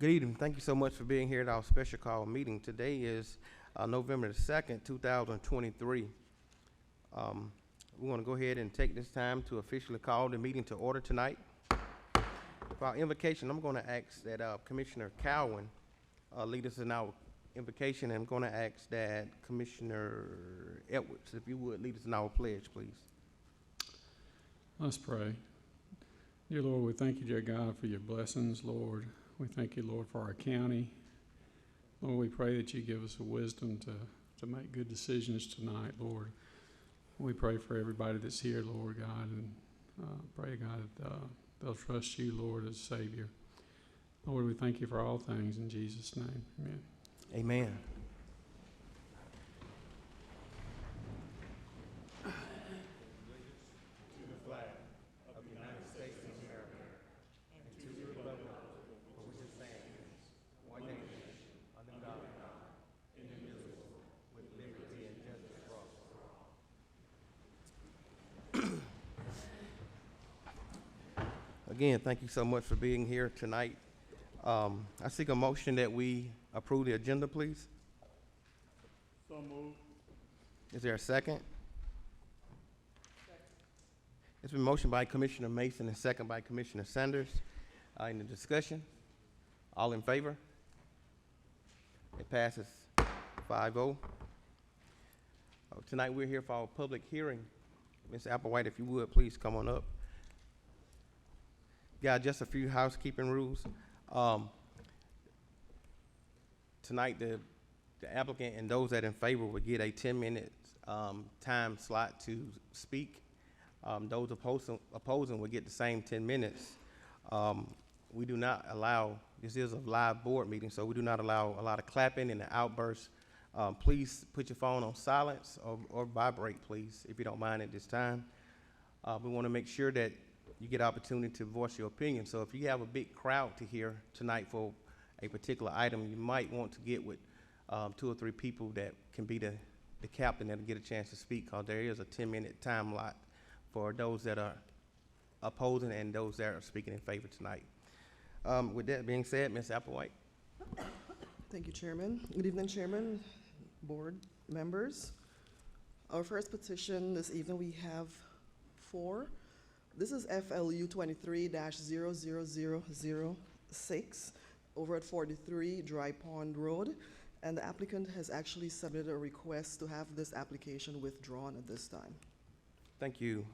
Good evening. Thank you so much for being here at our special call meeting. Today is November the 2nd, 2023. We want to go ahead and take this time to officially call the meeting to order tonight. For our invocation, I'm going to ask that Commissioner Cowan lead us in our invocation, and I'm going to ask that Commissioner Edwards, if you would, lead us in our pledge, please. Let's pray. Dear Lord, we thank you, dear God, for your blessings, Lord. We thank you, Lord, for our county. Lord, we pray that you give us the wisdom to make good decisions tonight, Lord. We pray for everybody that's here, Lord God, and pray, God, that they'll trust you, Lord, as Savior. Lord, we thank you for all things in Jesus' name. Amen. Amen. Again, thank you so much for being here tonight. I seek a motion that we approve the agenda, please. So moved. Is there a second? It's been motioned by Commissioner Mason and second by Commissioner Sanders. In the discussion, all in favor? It passes 5-0. Tonight we're here for our public hearing. Ms. Applewhite, if you would, please come on up. Got just a few housekeeping rules. Tonight, the applicant and those that are in favor will get a 10-minute time slot to speak. Those opposing will get the same 10 minutes. We do not allow, this is a live board meeting, so we do not allow a lot of clapping and outbursts. Please put your phone on silence or vibrate, please, if you don't mind at this time. We want to make sure that you get opportunity to voice your opinion. So if you have a big crowd to hear tonight for a particular item, you might want to get with 2 or 3 people that can be the captain that'll get a chance to speak, because there is a 10-minute time lot for those that are opposing and those that are speaking in favor tonight. With that being said, Ms. Applewhite. Thank you, Chairman. Good evening, Chairman, board members. Our first petition this evening, we have 4. This is FLU 23-00006 over at 43 Dry Pond Road, and the applicant has actually submitted a request to have this application withdrawn at this time. Thank you.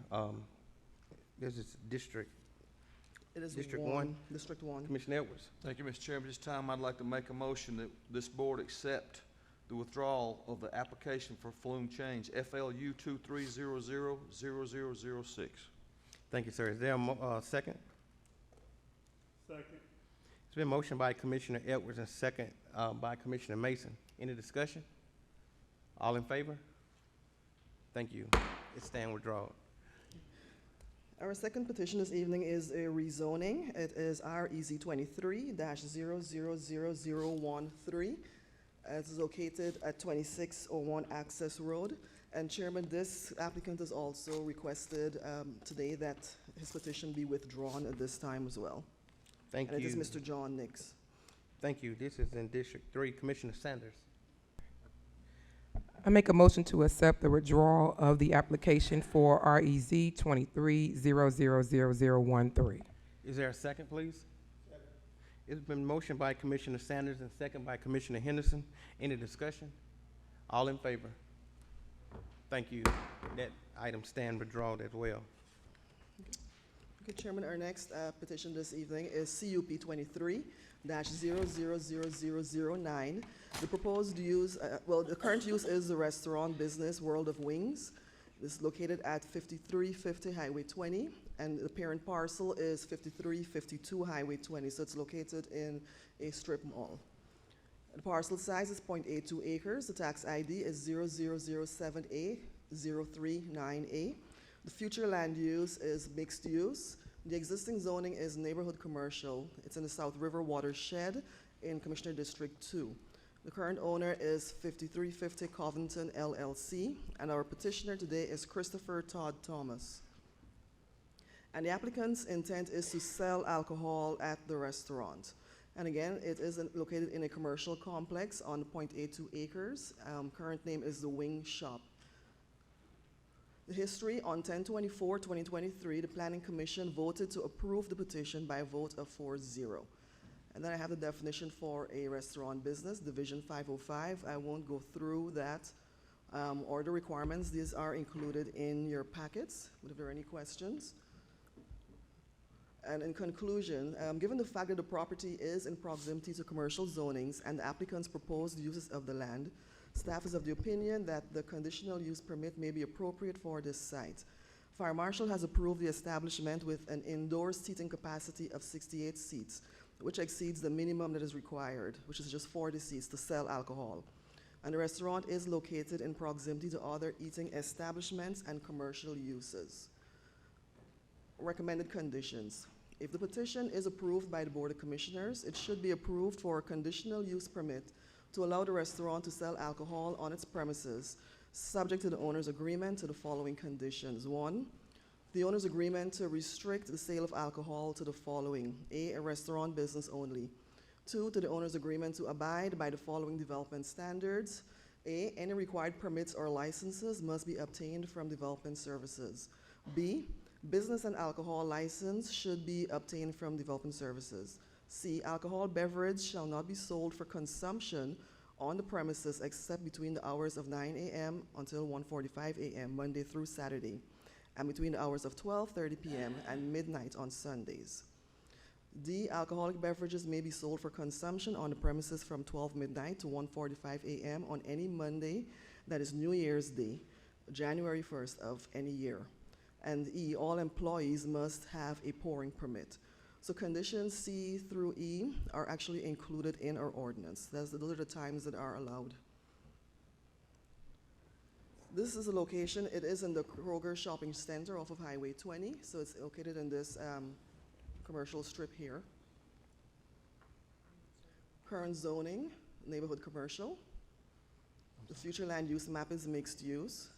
This is District. It is District 1. District 1. Commissioner Edwards. Thank you, Mr. Chairman. This time I'd like to make a motion that this board accept the withdrawal of the application for flume change, FLU 23-00006. Thank you, sir. Is there a second? Second. It's been motioned by Commissioner Edwards and second by Commissioner Mason. Any discussion? All in favor? Thank you. It's stand withdrawn. Our second petition this evening is a rezoning. It is REZ 23-000013. It's located at 2601 Access Road. And Chairman, this applicant has also requested today that his petition be withdrawn at this time as well. Thank you. And it is Mr. John Nix. Thank you. This is in District 3. Commissioner Sanders. I make a motion to accept the withdrawal of the application for REZ 23-000013. Is there a second, please? Second. It's been motioned by Commissioner Sanders and second by Commissioner Henderson. Any discussion? All in favor? Thank you. That item stand withdrawn as well. Okay, Chairman, our next petition this evening is CUP 23-000009. The proposed use, the current use is the restaurant business World of Wings. It's located at 5350 Highway 20, and the parent parcel is 5352 Highway 20, so it's located in a strip mall. The parcel size is 0.82 acres. The tax ID is 0007A039A. The future land use is mixed use. The existing zoning is neighborhood commercial. It's in the South River watershed in Commissioner District 2. The current owner is 5350 Covington LLC, and our petitioner today is Christopher Todd Thomas. And the applicant's intent is to sell alcohol at the restaurant. And again, it is located in a commercial complex on 0.82 acres. Current name is the Wing Shop. The history: on 10/24/2023, the Planning Commission voted to approve the petition by a vote of 4-0. And then I have the definition for a restaurant business, Division 505. I won't go through that or the requirements. These are included in your packets. If there are any questions. And in conclusion, given the fact that the property is in proximity to commercial zonings and the applicant's proposed uses of the land, staff is of the opinion that the conditional use permit may be appropriate for this site. Fire Marshal has approved the establishment with an indoor seating capacity of 68 seats, which exceeds the minimum that is required, which is just 40 seats to sell alcohol. And the restaurant is located in proximity to other eating establishments and commercial uses. Recommended conditions: if the petition is approved by the Board of Commissioners, it should be approved for a conditional use permit to allow the restaurant to sell alcohol on its premises, subject to the owner's agreement to the following conditions. 1, the owner's agreement to restrict the sale of alcohol to the following: A restaurant business only. 2, to the owner's agreement to abide by the following development standards. A, any required permits or licenses must be obtained from development services. B, business and alcohol license should be obtained from development services. C, alcohol beverage shall not be sold for consumption on the premises except between the hours of 9 a.m. until 1:45 a.m. Monday through Saturday, and between the hours of 12:30 p.m. and midnight on Sundays. D, alcoholic beverages may be sold for consumption on the premises from 12 midnight to 1:45 a.m. on any Monday that is New Year's Day, January 1st of any year. And E, all employees must have a pouring permit. So conditions C through E are actually included in our ordinance. Those are the times that are allowed. This is a location. It is in the Kroger Shopping Center off of Highway 20. So it's located in this commercial strip here. Current zoning, neighborhood commercial. The future land use map is mixed use.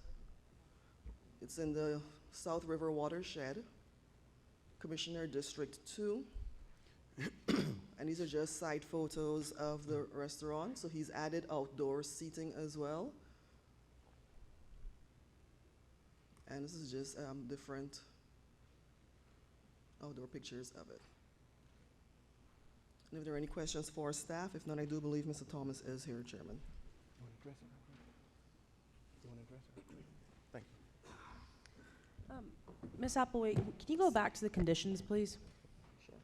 It's in the South River watershed, Commissioner District 2. And these are just side photos of the restaurant. So he's added outdoor seating as well. And this is just different outdoor pictures of it. And if there are any questions for staff, if not, I do believe Mr. Thomas is here, Chairman. You want to address it? You want to address it? Thank you. Ms. Applewhite, can you go back to the conditions, please? Sure.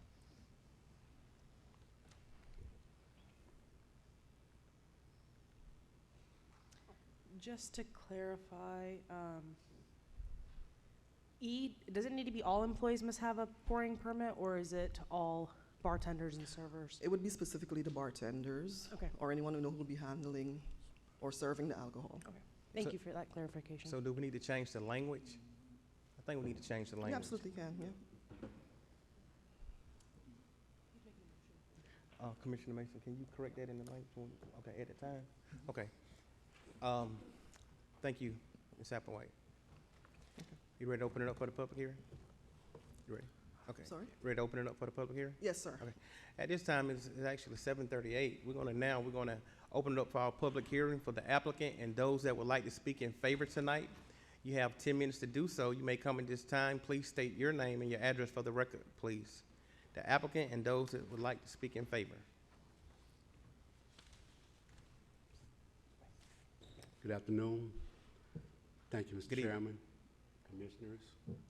Just to clarify, E, does it need to be all employees must have a pouring permit, or is it all bartenders and servers? It would be specifically the bartenders. Okay. Or anyone who will be handling or serving the alcohol. Okay. Thank So- you for that clarification. So do we need to change the language? I think we need to change the You language. absolutely can, yeah. Commissioner Mason, can you correct that in the language? Okay, at the time? Okay. Thank you, Ms. Applewhite. You ready to open it up for the public hearing? You ready? Okay. Sorry? Ready to open it up for the public hearing? Yes, sir. Okay. At this time, it's actually 7:38. We're gonna open it up for our public hearing for the applicant and those that would like to speak in favor tonight. You have 10 minutes to do so. You may come at this time. Please state your name and your address for the record, please. The applicant and those that would like to speak in favor. Good afternoon. Thank you, Mr. Good evening. Chairman, Commissioners,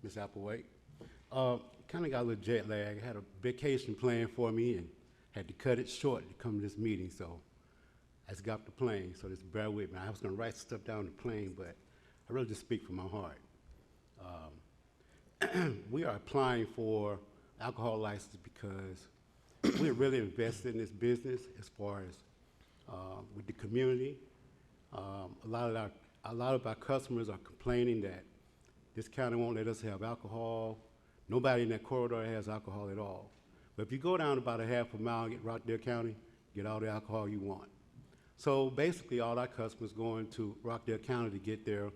Ms. Applewhite. Kind of got a little jet lag. I had a vacation planned for me and had to cut it short to come to this meeting, so I just got off the plane, so just bear with me. I was going to write stuff down on the plane, but I really just speak from my heart. We are applying for alcohol license because we're really invested in this business as far as with the community. A lot of our customers are complaining that this county won't let us have alcohol. Nobody in that corridor has alcohol at all. But if you go down about a half a mile and get Rockdale County, get all the alcohol you want. So basically, all our customers going to Rockdale County to get their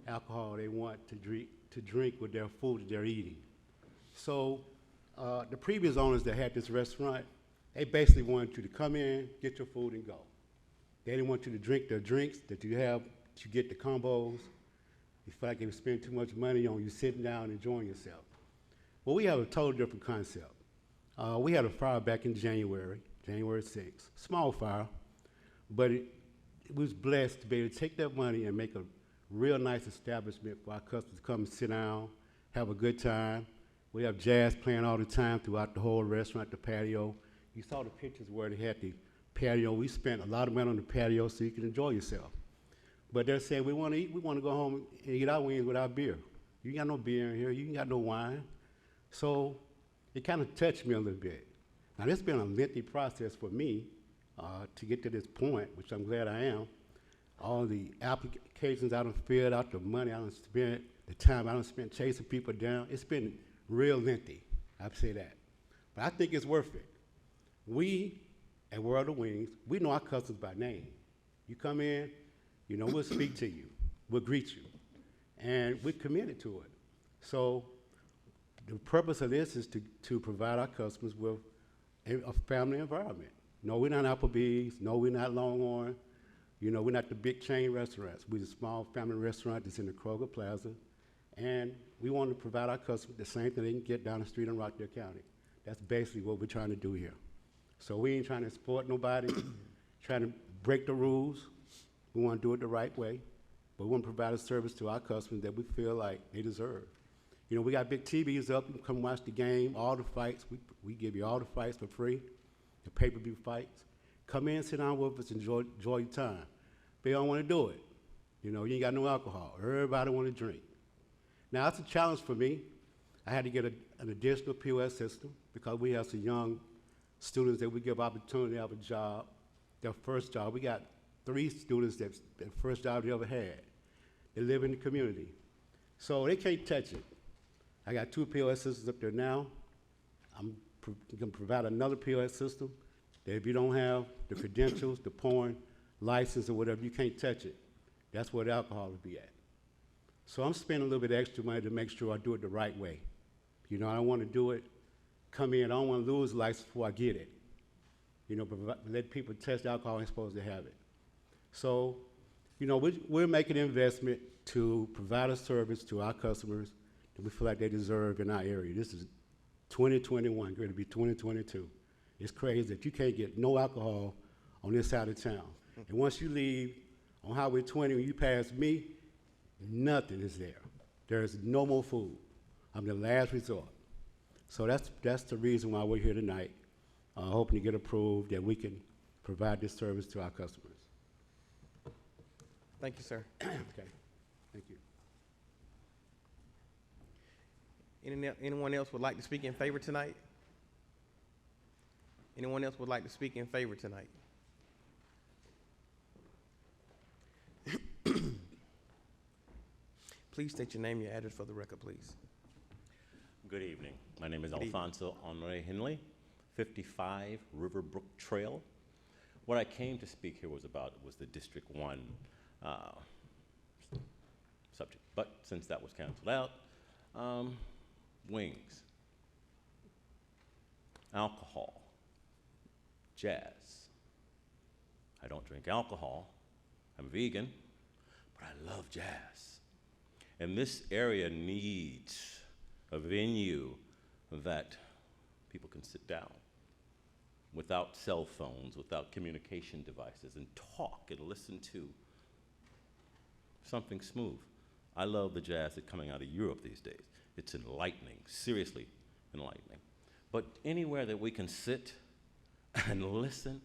alcohol they want to drink with their food that they're eating. So the previous owners that had this restaurant, They basically want you to come in, get your food, and go. They didn't want you to drink the drinks that you have, to get the combos. You feel like they would spend too much money on you sitting down and enjoying yourself. Well, we have a totally different concept. We had a fire back in January 6th. Small fire, but it was blessed to be able to take that money and make a real nice establishment for our customers to come and sit down, have a good time. We have jazz playing all the time throughout the whole restaurant, the patio. You saw the pictures where they had the patio. We spent a lot of money on the patio so you can enjoy yourself. But they're saying, we want to eat, we want to go home and eat our wings without beer. You ain't got no beer in here, you ain't got no wine. So it kind of touched me a little bit. Now, this has been a lengthy process for me to get to this point, which I'm glad I am. All the applications I done filled out, the money I done spent, the time I done spent chasing people down, it's been real lengthy, I'd say that. But I think it's worth it. We, at World of Wings, we know our customers by name. You come in, you know, we'll speak to you, we'll greet you, and we're committed to it. So the purpose of this is to provide our customers with a family environment. No, we're not Applebee's, no, we're not Longhorn, you know, we're not the big chain restaurants. We're a small family restaurant that's in the Kroger Plaza, and we want to provide our customers the same thing they can get down the street in Rockdale County. That's basically what we're trying to do here. So we ain't trying to exploit nobody, trying to break the rules. We want to do it the right way, but we want to provide a service to our customers that we feel like they deserve. You know, we got big TVs up. You can come watch the game, all the fights. We give you all the fights for free, the pay-per-view fights. Come in, sit down with us, enjoy your time. They don't want to do it. You know, you ain't got no alcohol. Everybody want to drink. Now, that's a challenge for me. I had to get an additional POS system because we have some young students that we give opportunity to have a job, their first job. We got 3 students that their first job they ever had. They live in the community. So they can't touch it. I got 2 POS systems up there now. I'm going to provide another POS system that if you don't have the credentials, the pouring license or whatever, you can't touch it. That's where the alcohol will be at. So I'm spending a little bit extra money to make sure I do it the right way. You know, I don't want to do it, come in, I don't want to lose the license before I get it. You know, but let people test alcohol ain't supposed to have it. So, you know, we're making an investment to provide a service to our customers that we feel like they deserve in our area. This is 2021, going to be 2022. It's crazy that you can't get no alcohol on this side of town. And once you leave on Highway 20, when you pass me, nothing is there. There's no more food. I'm the last resort. So that's the reason why we're here tonight, hoping to get approved that we can provide this service to our customers. Thank you, sir. Okay, thank you. Anyone else would like to speak in favor tonight? Anyone else would like to speak in favor tonight? Please state your name and your address for the record, please. Good evening. My name is Good evening. Alfonso Henry Henley, 55 Riverbrook Trail. What I came to speak here was the District 1 subject, but since that was canceled out, wings, alcohol, jazz. I don't drink alcohol. I'm vegan, but I love jazz. And this area needs a venue that people can sit down without cell phones, without communication devices, and talk and listen to something smooth. I love the jazz that's coming out of Europe these days. It's enlightening, seriously enlightening. But anywhere that we can sit and listen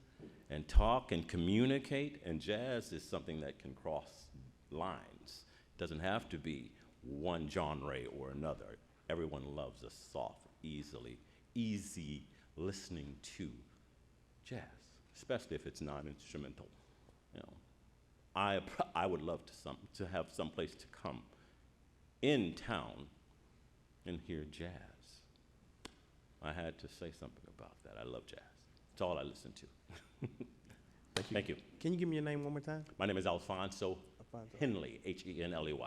and talk and communicate, and jazz is something that can cross lines. It doesn't have to be one genre or another. Everyone loves a soft, easy listening to jazz, especially if it's non-instrumental. You know, I would love to have some place to come in town and hear jazz. I had to say something about that. I love jazz. It's all I listen to. Thank you. Thank you. Can you give me your name one more time? My name is Alfonso Alfonso. Henley, Henley.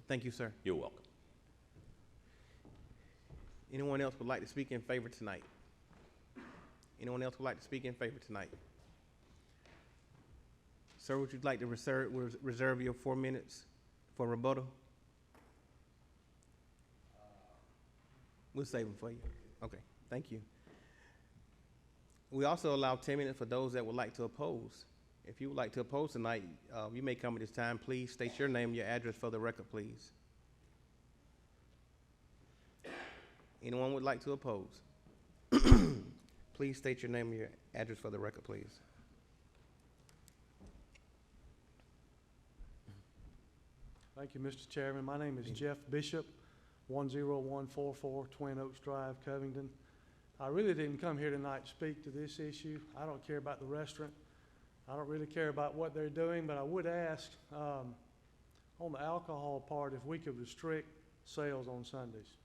Thank you, sir. You're welcome. Anyone else would like to speak in favor tonight? Anyone else would like to speak in favor tonight? Sir, would you like to reserve your 4 minutes for rebuttal? We'll save them for you. Okay, thank you. We also allow 10 minutes for those that would like to oppose. If you would like to oppose tonight, you may come at this time. Please state your name and your address for the record, please. Anyone would like to oppose? Please state your name and your address for the record, please. Thank you, Mr. Chairman. My name is Jeff Bishop, 10144 Twin Oaks Drive, Covington. I really didn't come here tonight to speak to this issue. I don't care about the restaurant. I don't really care about what they're doing, but I would ask on the alcohol part if we could restrict sales on Sundays.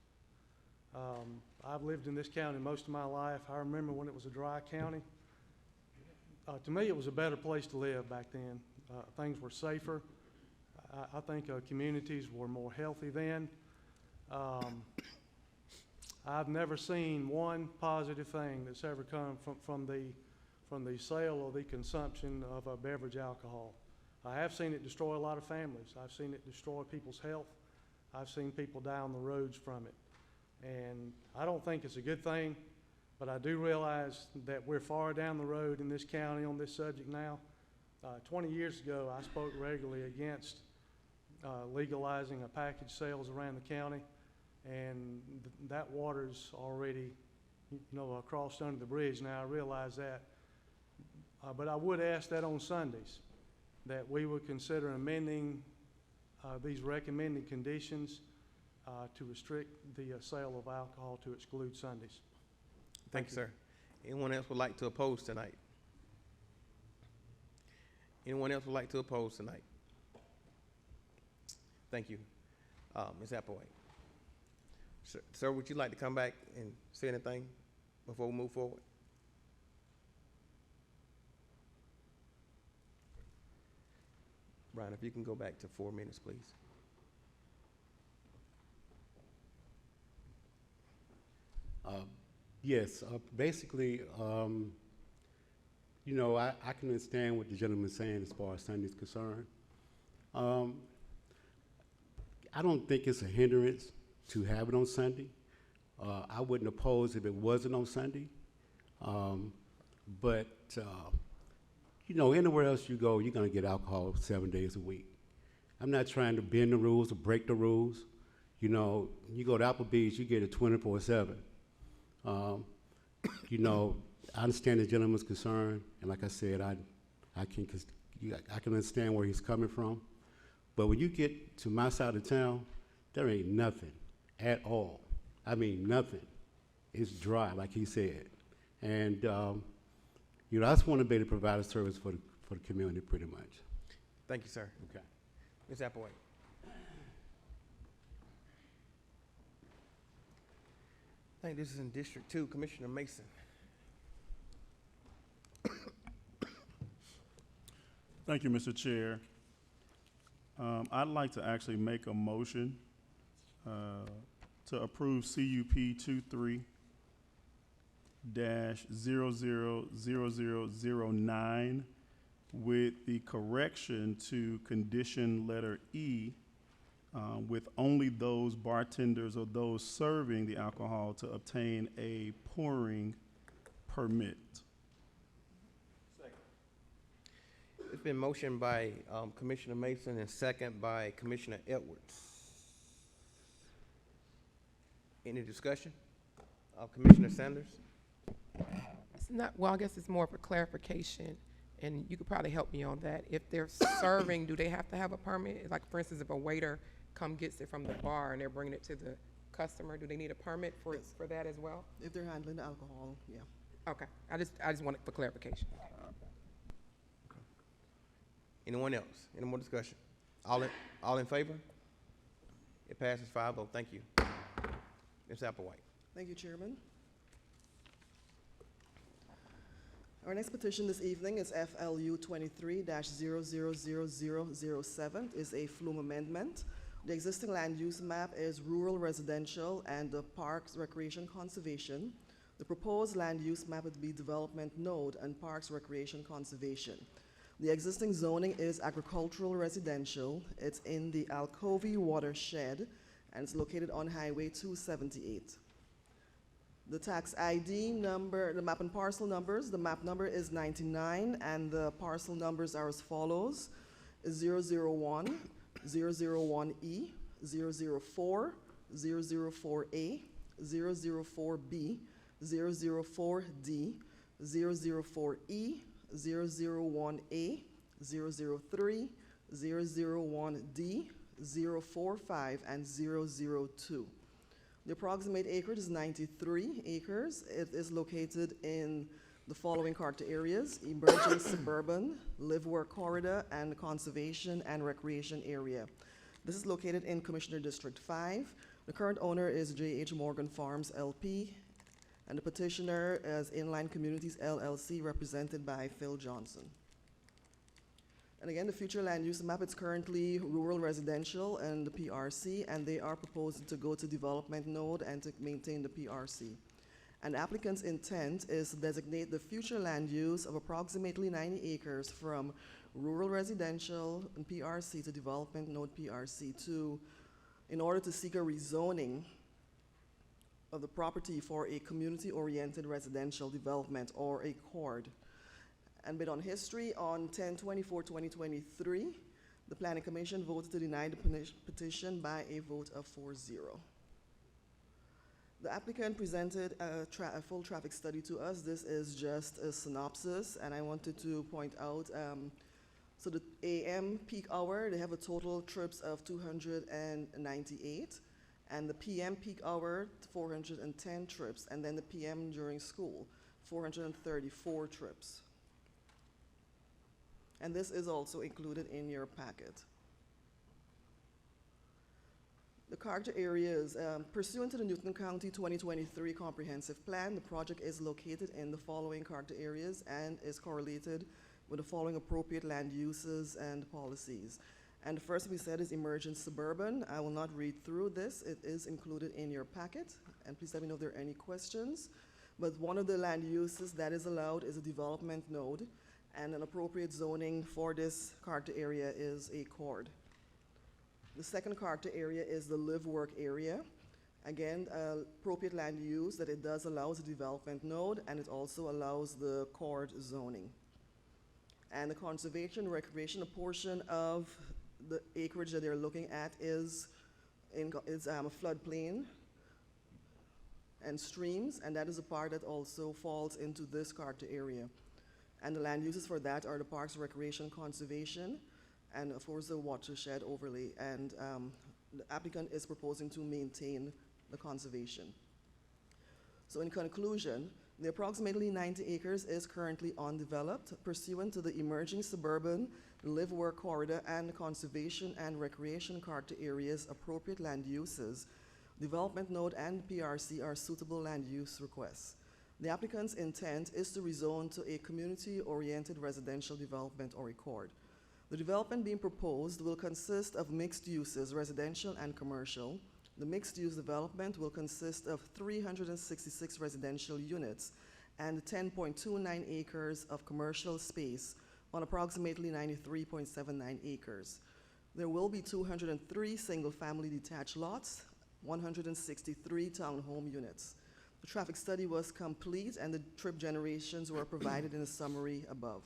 I've lived in this county most of my life. I remember when it was a dry county. To me, it was a better place to live back then. Things were safer. I think communities were more healthy then. I've never seen one positive thing that's ever come from the sale or the consumption of a beverage alcohol. I have seen it destroy a lot of families. I've seen it destroy people's health. I've seen people die on the roads from it. And I don't think it's a good thing, but I do realize that we're far down the road in this county on this subject now. 20 years ago, I spoke regularly against legalizing a package sales around the county, and that water's already, crossed under the bridge now. I realize that. But I would ask that on Sundays, that we would consider amending these recommended conditions to restrict the sale of alcohol to exclude Sundays. Thank you, sir. Anyone else would like to oppose tonight? Anyone else would like to oppose tonight? Thank you. Ms. Applewhite. Sir, would you like to come back and say anything before we move forward? Brian, if you can go back to 4 minutes, please. Yes, basically, I can understand what the gentleman's saying as far as Sunday's concerned. I don't think it's a hindrance to have it on Sunday. I wouldn't oppose if it wasn't on Sunday. But anywhere else you go, you're going to get alcohol 7 days a week. I'm not trying to bend the rules or break the rules. You go to Applebee's, you get it 24/7. I understand the gentleman's concern, and like I said, I can understand where he's coming from. But when you get to my side of town, there ain't nothing at all. I mean, nothing. It's dry, like he said. And I just want to be able to provide a service for the community, pretty much. Thank you, sir. Okay. Ms. Applewhite. I think this is in District 2, Commissioner Mason. Thank you, Mr. Chair. I'd like to actually make a motion to approve CUP 23-000009 with the correction to condition letter E, with only those bartenders or those serving the alcohol to obtain a pouring permit. It's been motioned by Commissioner Mason and second by Commissioner Edwards. Any discussion? Commissioner Sanders? It's not, well, I guess it's more of a clarification, and you could probably help me on that. If they're serving, do they have to have a permit? Like, for instance, if a waiter gets it from the bar and they're bringing it to the customer, do they need a permit for that as well? If they're handling the alcohol, yeah. Okay, I just wanted for clarification. Anyone else? Any more discussion? All in favor? It passes 5-0. Thank you. Ms. Applewhite. Thank you, Chairman. Our next petition this evening is FLU 23-000007. Is a flume amendment. The existing land use map is rural residential and the parks recreation conservation. The proposed land use map would be development node and parks recreation conservation. The existing zoning is agricultural residential. It's in the Alcovy watershed, and it's located on Highway 278. The tax ID number, the map and parcel numbers, the map number is 99, and the parcel numbers are as follows: 001, 001E, 004, 004A, 004B, 004D, 004E, 001A, 003, 001D, 045, and 002. The approximate acreage is 93 acres. It is located in the following character areas: emerging suburban, live-work corridor, and conservation and recreation area. This is located in Commissioner District 5. The current owner is J.H. Morgan Farms LP, and the petitioner is Inline Communities LLC, represented by Phil Johnson. And again, the future land use map, it's currently rural residential and the PRC, and they are proposing to go to development node and to maintain the PRC. An applicant's intent is to designate the future land use of approximately 90 acres from rural residential and PRC to development node PRC in order to seek a rezoning of the property for a community-oriented residential development, or a CORD. And bit on history, on 10/24/2023, the Planning Commission voted to deny the petition by a vote of 4-0. The applicant presented a full traffic study to us. This is just a synopsis, and I wanted to point out, so the AM peak hour, they have a total trips of 298, and the PM peak hour, 410 trips, and then the PM during school, 434 trips. And this is also included in your packet. The character areas, pursuant to the Newton County 2023 Comprehensive Plan, the project is located in the following character areas and is correlated with the following appropriate land uses and policies. And the first we said is emergent suburban. I will not read through this. It is included in your packet, and please let me know if there are any questions. But one of the land uses that is allowed is a development node, and an appropriate zoning for this character area is a CORD. The second character area is the live-work area. Again, appropriate land use that it does allow is a development node, and it also allows the CORD zoning. And the conservation recreation, a portion of the acreage that they're looking at is a floodplain and streams, and that is a part that also falls into this character area. And the land uses for that are the parks, recreation, conservation, and of course the watershed overlay. And the applicant is proposing to maintain the conservation. So in conclusion, the approximately 90 acres is currently undeveloped pursuant to the emerging suburban, live-work corridor, and the conservation and recreation character areas appropriate land uses. Development node and PRC are suitable land use requests. The applicant's intent is to rezone to a community-oriented residential development, or a CORD. The development being proposed will consist of mixed uses, residential and commercial. The mixed-use development will consist of 366 residential units and 10.29 acres of commercial space on approximately 93.79 acres. There will be 203 single-family detached lots, 163 townhome units. The traffic study was complete, and the trip generations were provided in a summary above.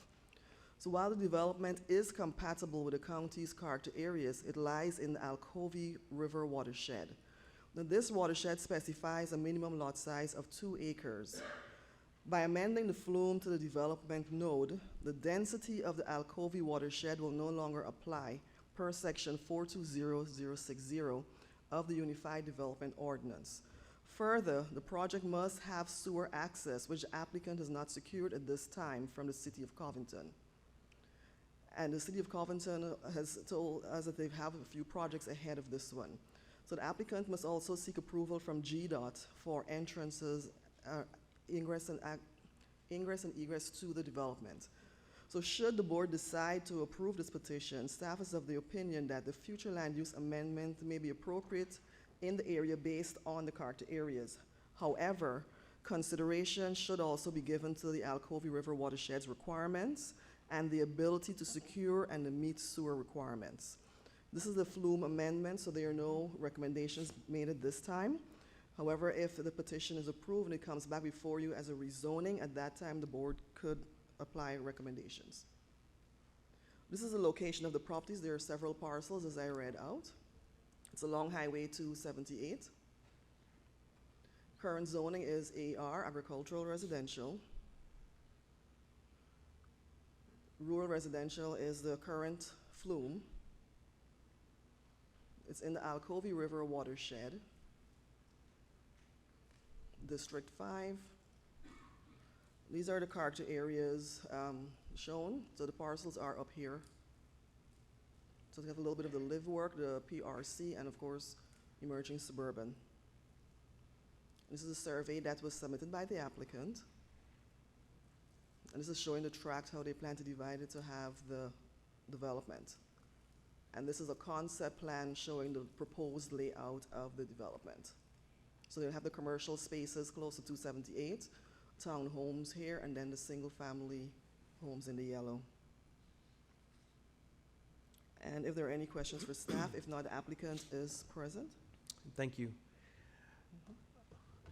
So while the development is compatible with the county's character areas, it lies in the Alcovy River watershed. Now, this watershed specifies a minimum lot size of 2 acres. By amending the flume to the development node, the density of the Alcovy watershed will no longer apply per section 420060 of the Unified Development Ordinance. Further, the project must have sewer access, which the applicant has not secured at this time from the City of Covington. And the City of Covington has told us that they have a few projects ahead of this one. So the applicant must also seek approval from GDOT for entrances, ingress and egress to the development. So should the board decide to approve this petition, staff is of the opinion that the future land use amendment may be appropriate in the area based on the character areas. However, Consideration should also be given to the Alcovy River watershed's requirements and the ability to secure and to meet sewer requirements. This is the Flume amendment, so there are no recommendations made at this time. However, if the petition is approved and it comes back before you as a rezoning, at that time the board could apply recommendations. This is the location of the properties. There are several parcels as I read out. It's along Highway 278. Current zoning is AR, agricultural residential. Rural residential is the current Flume. It's in the Alcovy River watershed. District 5. These are the character areas shown. So the parcels are up here. So they have a little bit of the live work, the PRC, and of course, emerging suburban. This is a survey that was submitted by the applicant. And this is showing the tract, how they plan to divide it to have the development. And this is a concept plan showing the proposed layout of the development. So they'll have the commercial spaces close to 278, townhomes here, and then the single-family homes in the yellow. And if there are any questions for staff, if not, the applicant is present. Thank you.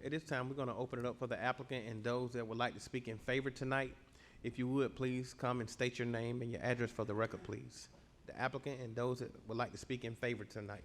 At this time, we're going to open it up for the applicant and those that would like to speak in favor tonight. If you would, please come and state your name and your address for the record, please. The applicant and those that would like to speak in favor tonight.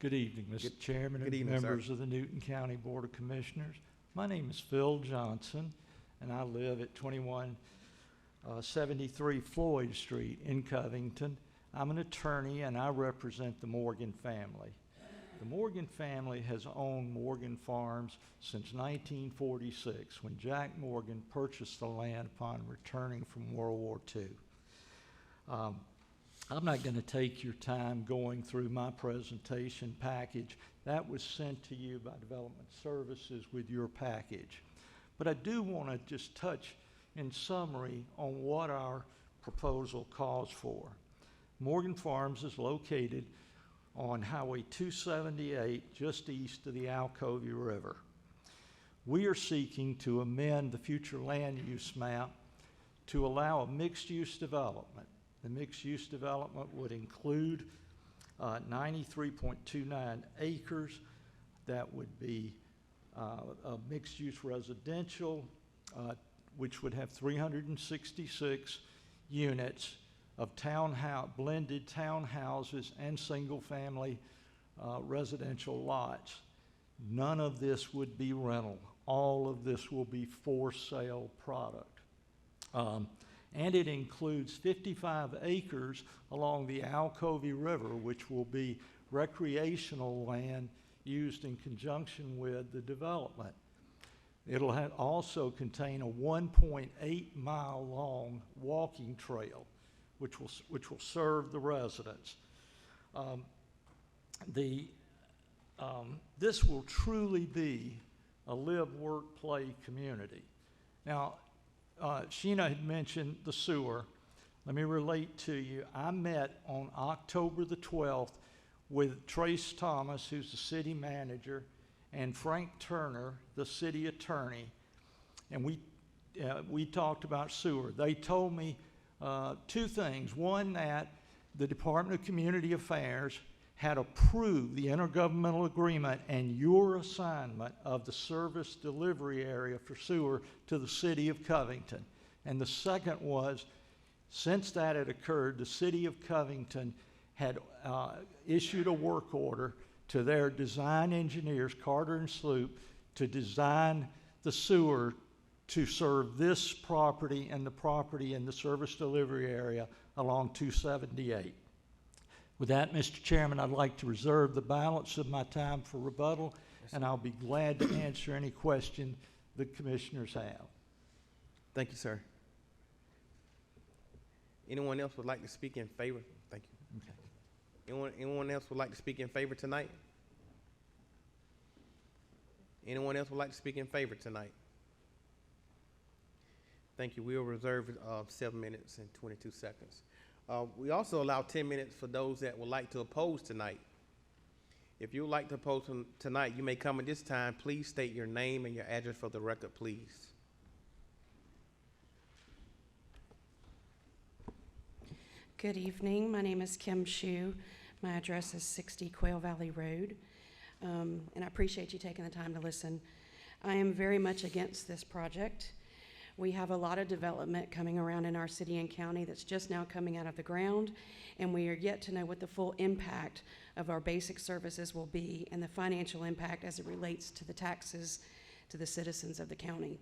Good evening, Mr. Chairman good and evening, members sir. of the Newton County Board of Commissioners. My name is Phil Johnson, and I live at 2173 Floyd Street in Covington. I'm an attorney, and I represent the Morgan family. The Morgan family has owned Morgan Farms since 1946, when Jack Morgan purchased the land upon returning from World War II. I'm not going to take your time going through my presentation package. That was sent to you by Development Services with your package. But I do want to just touch in summary on what our proposal calls for. Morgan Farms is located on Highway 278, just east of the Alcovy River. We are seeking to amend the future land use map to allow a mixed-use development. The mixed-use development would include 93.29 acres. That would be a mixed-use residential, which would have 366 units of blended townhouses and single-family residential lots. None of this would be rental. All of this will be for-sale product. And it includes 55 acres along the Alcovy River, which will be recreational land used in conjunction with the development. It'll also contain a 1.8-mile long walking trail, which will serve the residents. This will truly be a live, work, play community. Now, Sheena had mentioned the sewer. Let me relate to you. I met on October the 12th with Trace Thomas, who's the city manager, and Frank Turner, the city attorney, and we talked about sewer. They told me two things. One, that the Department of Community Affairs had approved the intergovernmental agreement and your assignment of the service delivery area for sewer to the city of Covington. And the second was, since that had occurred, the city of Covington had issued a work order to their design engineers, Carter and Sloop, to design the sewer to serve this property and the property in the service delivery area along 278. With that, Mr. Chairman, I'd like to reserve the balance of my time for rebuttal, and I'll be glad to answer any question the commissioners have. Thank you, sir. Anyone else would like to speak in favor? Thank you. Okay. Anyone else would like to speak in favor tonight? Anyone else would like to speak in favor tonight? Thank you. We will reserve 7 minutes and 22 seconds. We also allow 10 minutes for those that would like to oppose tonight. If you would like to oppose tonight, you may come at this time. Please state your name and your address for the record, please. Good evening. My name is Kim Shue. My address is 60 Quail Valley Road. And I appreciate you taking the time to listen. I am very much against this project. We have a lot of development coming around in our city and county that's just now coming out of the ground, and we are yet to know what the full impact of our basic services will be and the financial impact as it relates to the taxes to the citizens of the county.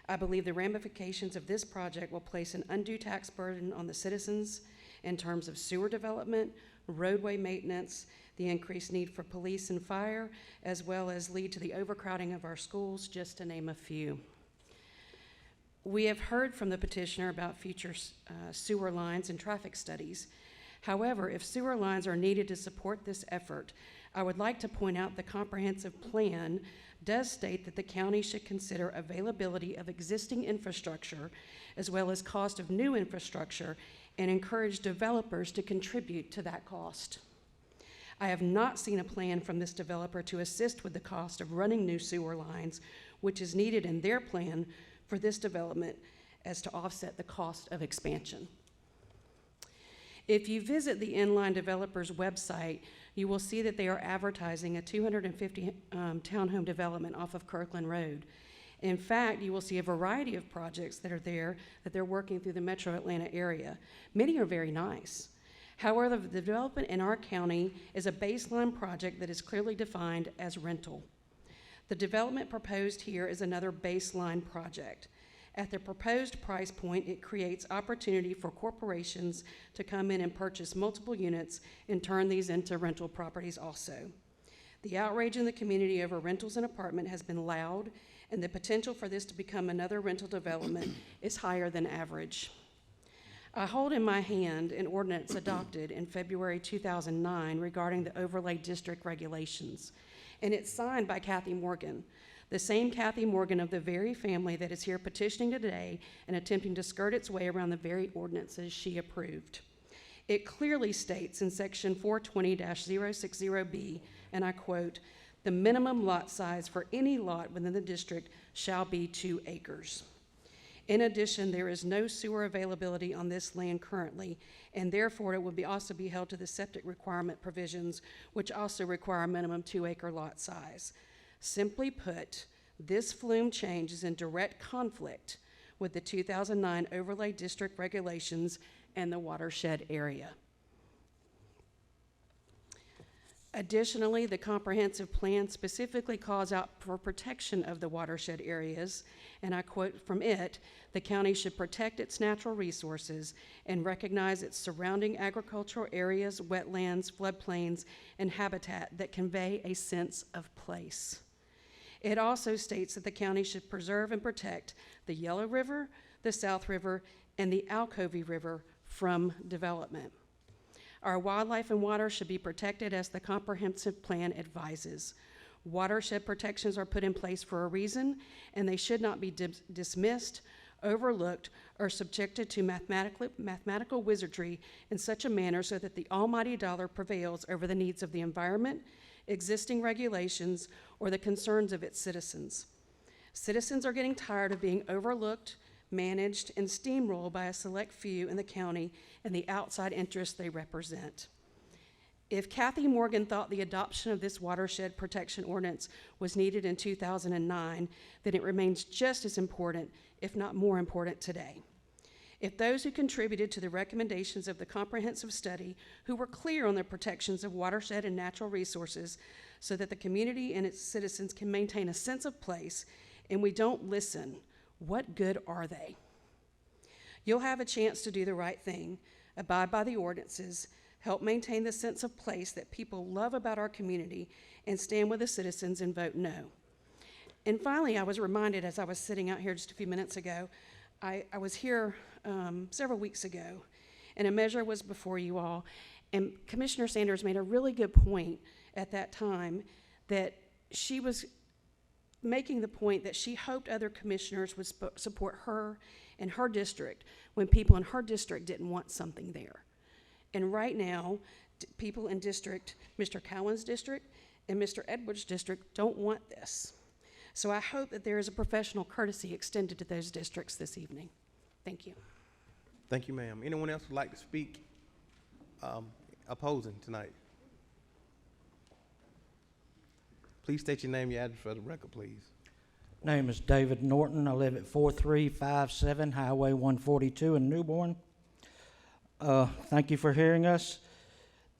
I believe the ramifications of this project will place an undue tax burden on the citizens in terms of sewer development, roadway maintenance, the increased need for police and fire, as well as lead to the overcrowding of our schools, just to name a few. We have heard from the petitioner about future sewer lines and traffic studies. However, if sewer lines are needed to support this effort, I would like to point out the comprehensive plan does state that the county should consider availability of existing infrastructure as well as cost of new infrastructure and encourage developers to contribute to that cost. I have not seen a plan from this developer to assist with the cost of running new sewer lines, which is needed in their plan for this development as to offset the cost of expansion. If you visit the inline developer's website, you will see that they are advertising a 250 townhome development off of Kirkland Road. In fact, you will see a variety of projects that are there that they're working through the metro Atlanta area. Many are very nice. However, the development in our county is a baseline project that is clearly defined as rental. The development proposed here is another baseline project. At the proposed price point, it creates opportunity for corporations to come in and purchase multiple units and turn these into rental properties also. The outrage in the community over rentals and apartment has been loud, and the potential for this to become another rental development is higher than average. I hold in my hand an ordinance adopted in February 2009 regarding the overlay district regulations, and it's signed by Kathy Morgan, the same Kathy Morgan of the very family that is here petitioning today and attempting to skirt its way around the very ordinances she approved. It clearly states in section 420-060B, and I quote, "The minimum lot size for any lot within the district shall be 2 acres. In addition, there is no sewer availability on this land currently, and therefore it will also be held to the septic requirement provisions, which also require a minimum 2-acre lot size. Simply put, this flume change is in direct conflict with the 2009 overlay district regulations and the watershed area." Additionally, the comprehensive plan specifically calls out for protection of the watershed areas, and I quote from it, "The county should protect its natural resources and recognize its surrounding agricultural areas, wetlands, floodplains, and habitat that convey a sense of place." It also states that the county should preserve and protect the Yellow River, the South River, and the Alcovey River from development. Our wildlife and water should be protected as the comprehensive plan advises. Watershed protections are put in place for a reason, and they should not be dismissed, overlooked, or subjected to mathematical wizardry in such a manner so that the almighty dollar prevails over the needs of the environment, existing regulations, or the concerns of its citizens. Citizens are getting tired of being overlooked, managed, and steamrolled by a select few in the county and the outside interests they represent. If Kathy Morgan thought the adoption of this watershed protection ordinance was needed in 2009, then it remains just as important, if not more important today. If those who contributed to the recommendations of the comprehensive study, who were clear on the protections of watershed and natural resources so that the community and its citizens can maintain a sense of place, and we don't listen, what good are they? You'll have a chance to do the right thing, abide by the ordinances, help maintain the sense of place that people love about our community, and stand with the citizens and vote no. And finally, I was reminded as I was sitting out here just a few minutes ago, I was here several weeks ago, and a measure was before you all, and Commissioner Sanders made a really good point at that time that she was making the point that she hoped other commissioners would support her and her district when people in her district didn't want something there. And right now, people in district, Mr. Cowan's district and Mr. Edwards' district don't want this. So I hope that there is a professional courtesy extended to those districts this evening. Thank you. Thank you, ma'am. Anyone else would like to speak opposing tonight? Please state your name, your address for the record, please. Name is David Norton. I live at 4357 Highway 142 in Newborn. Thank you for hearing us.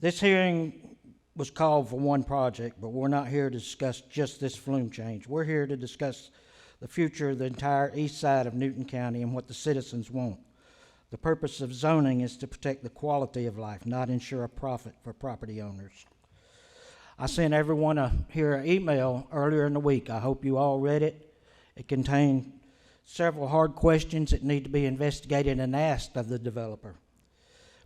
This hearing was called for one project, but we're not here to discuss just this flume change. We're here to discuss the future of the entire east side of Newton County and what the citizens want. The purpose of zoning is to protect the quality of life, not ensure a profit for property owners. I sent everyone here an email earlier in the week. I hope you all read it. It contained several hard questions that need to be investigated and asked of the developer.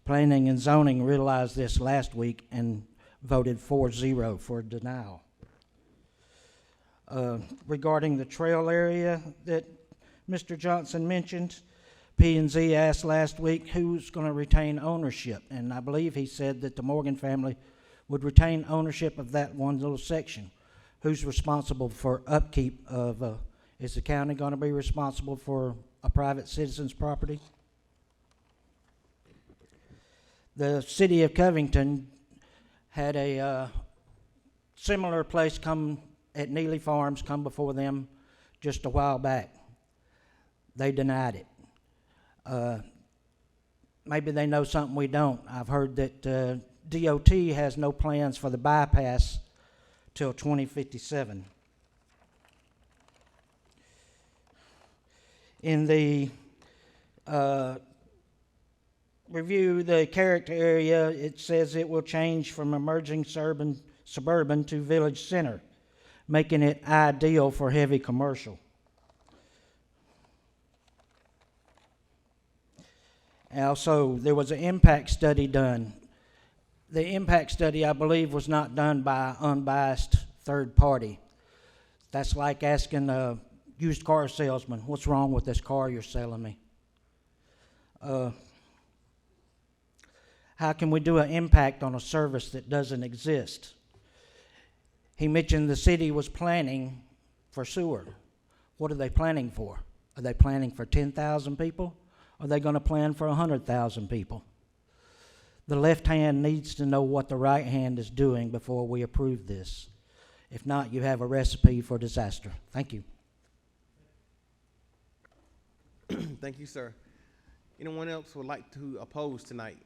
Planning and zoning realized this last week and voted 4-0 for denial. Regarding the trail area that Mr. Johnson mentioned, P&Z asked last week who's going to retain ownership, and I believe he said that the Morgan family would retain ownership of that one little section. Who's responsible for upkeep of, is the county going to be responsible for a private citizen's property? The city of Covington had a similar place come at Neely Farms come before them just a while back. They denied it. Maybe they know something we don't. I've heard that DOT has no plans for the bypass till 2057. In the review the character area, it says it will change from emerging suburban to village center, making it ideal for heavy commercial. Also, there was an impact study done. The impact study, I believe, was not done by an unbiased third party. That's like asking a used car salesman, what's wrong with this car you're selling me? How can we do an impact on a service that doesn't exist? He mentioned the city was planning for sewer. What are they planning for? Are they planning for 10,000 people? Are they going to plan for 100,000 people? The left hand needs to know what the right hand is doing before we approve this. If not, you have a recipe for disaster. Thank you. Thank you, sir. Anyone else would like to oppose tonight?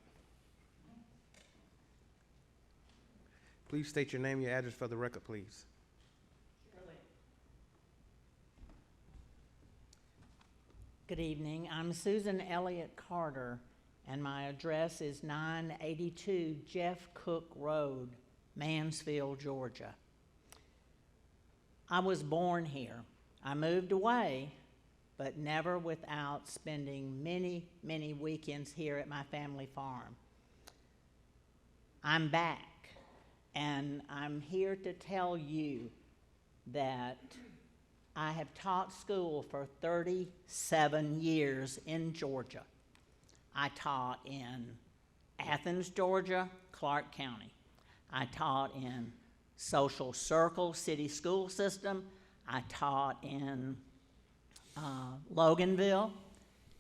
Please state your name, your address for the record, please. Good evening. I'm Susan Elliott Carter, and my address is 982 Jeff Cook Road, Mansfield, Georgia. I was born here. I moved away, but never without spending many, many weekends here at my family farm. I'm back, and I'm here to tell you that I have taught school for 37 years in Georgia. I taught in Athens, Georgia, Clark County. I taught in Social Circle City School System. I taught in Loganville,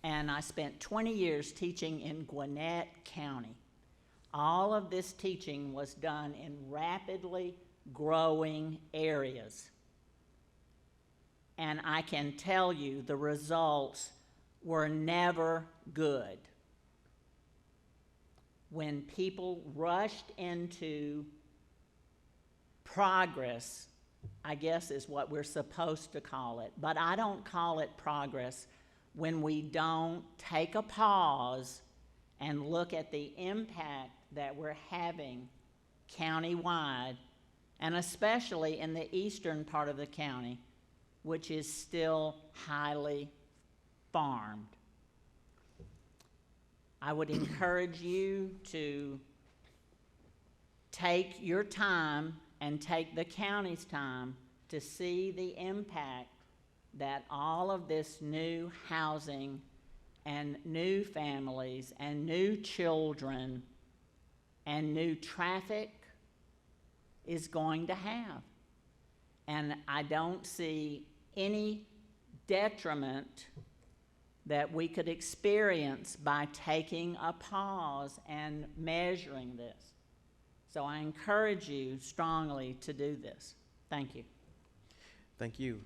and I spent 20 years teaching in Gwinnett County. All of this teaching was done in rapidly growing areas. And I can tell you the results were never good. When people rushed into progress, I guess is what we're supposed to call it, but I don't call it progress when we don't take a pause and look at the impact that we're having countywide, and especially in the eastern part of the county, which is still highly farmed. I would encourage you to take your time and take the county's time to see the impact that all of this new housing and new families and new children and new traffic is going to have. And I don't see any detriment that we could experience by taking a pause and measuring this. So I encourage you strongly to do this. Thank you. Thank you.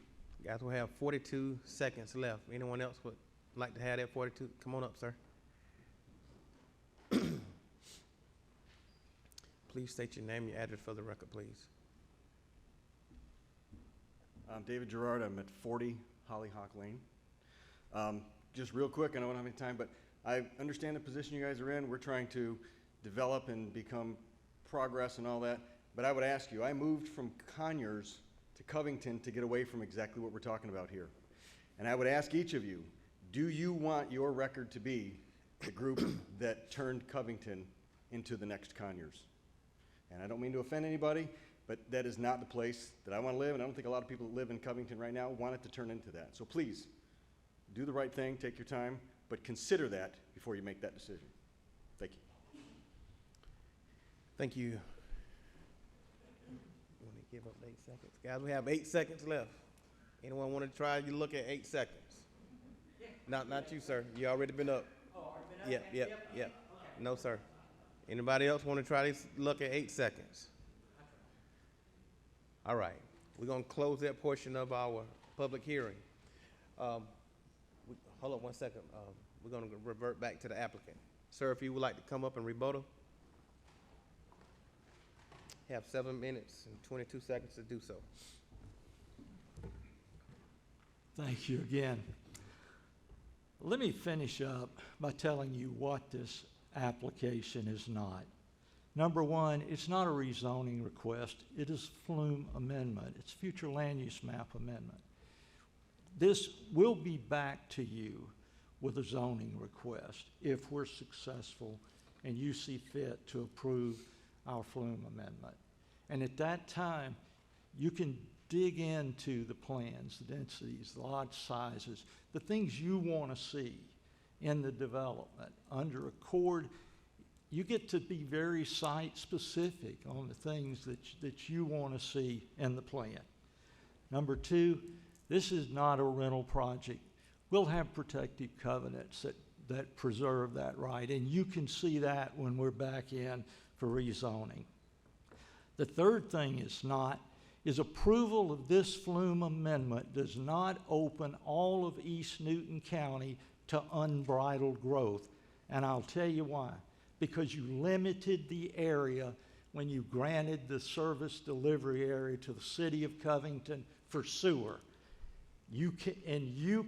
Guys, we'll have 42 seconds left. Anyone else would like to have that 42? Come on up, sir. Please state your name, your address for the record, please. I'm David Gerard. I'm at 40 Hollyhock Lane. Just real quick, I don't have any time, but I understand the position you guys are in. We're trying to develop and become progress and all that. But I would ask you, I moved from Conyers to Covington to get away from exactly what we're talking about here. And I would ask each of you, do you want your record to be the group that turned Covington into the next Conyers? And I don't mean to offend anybody, but that is not the place that I want to live, and I don't think a lot of people that live in Covington right now want it to turn into that. So please, do the right thing, take your time, but consider that before you make that decision. Thank you. Thank you. You want to give up 8 seconds? Guys, we have 8 seconds left. Anyone want to try your look at 8 seconds? Not you, sir. You already been up. Oh, already been up? Yep. Okay. No, sir. Anybody else want to try this look at 8 seconds? All right. We're going to close that portion of our public hearing. Hold on 1 second. We're going to revert back to the applicant. Sir, if you would like to come up and rebuttal. Have 7 minutes and 22 seconds to do so. Thank you again. Let me finish up by telling you what this application is not. Number one, it's not a rezoning request. It is flume amendment. It's future land use map amendment. This will be back to you with a zoning request if we're successful and you see fit to approve our flume amendment. And at that time, you can dig into the plans, the densities, the lot sizes, the things you want to see in the development. Under Accord, you get to be very site-specific on the things that you want to see in the plan. Number two, this is not a rental project. We'll have protective covenants that preserve that right, and you can see that when we're back in for rezoning. The third thing is approval of this flume amendment does not open all of East Newton County to unbridled growth, and I'll tell you why. Because you limited the area when you granted the service delivery area to the city of Covington for sewer. You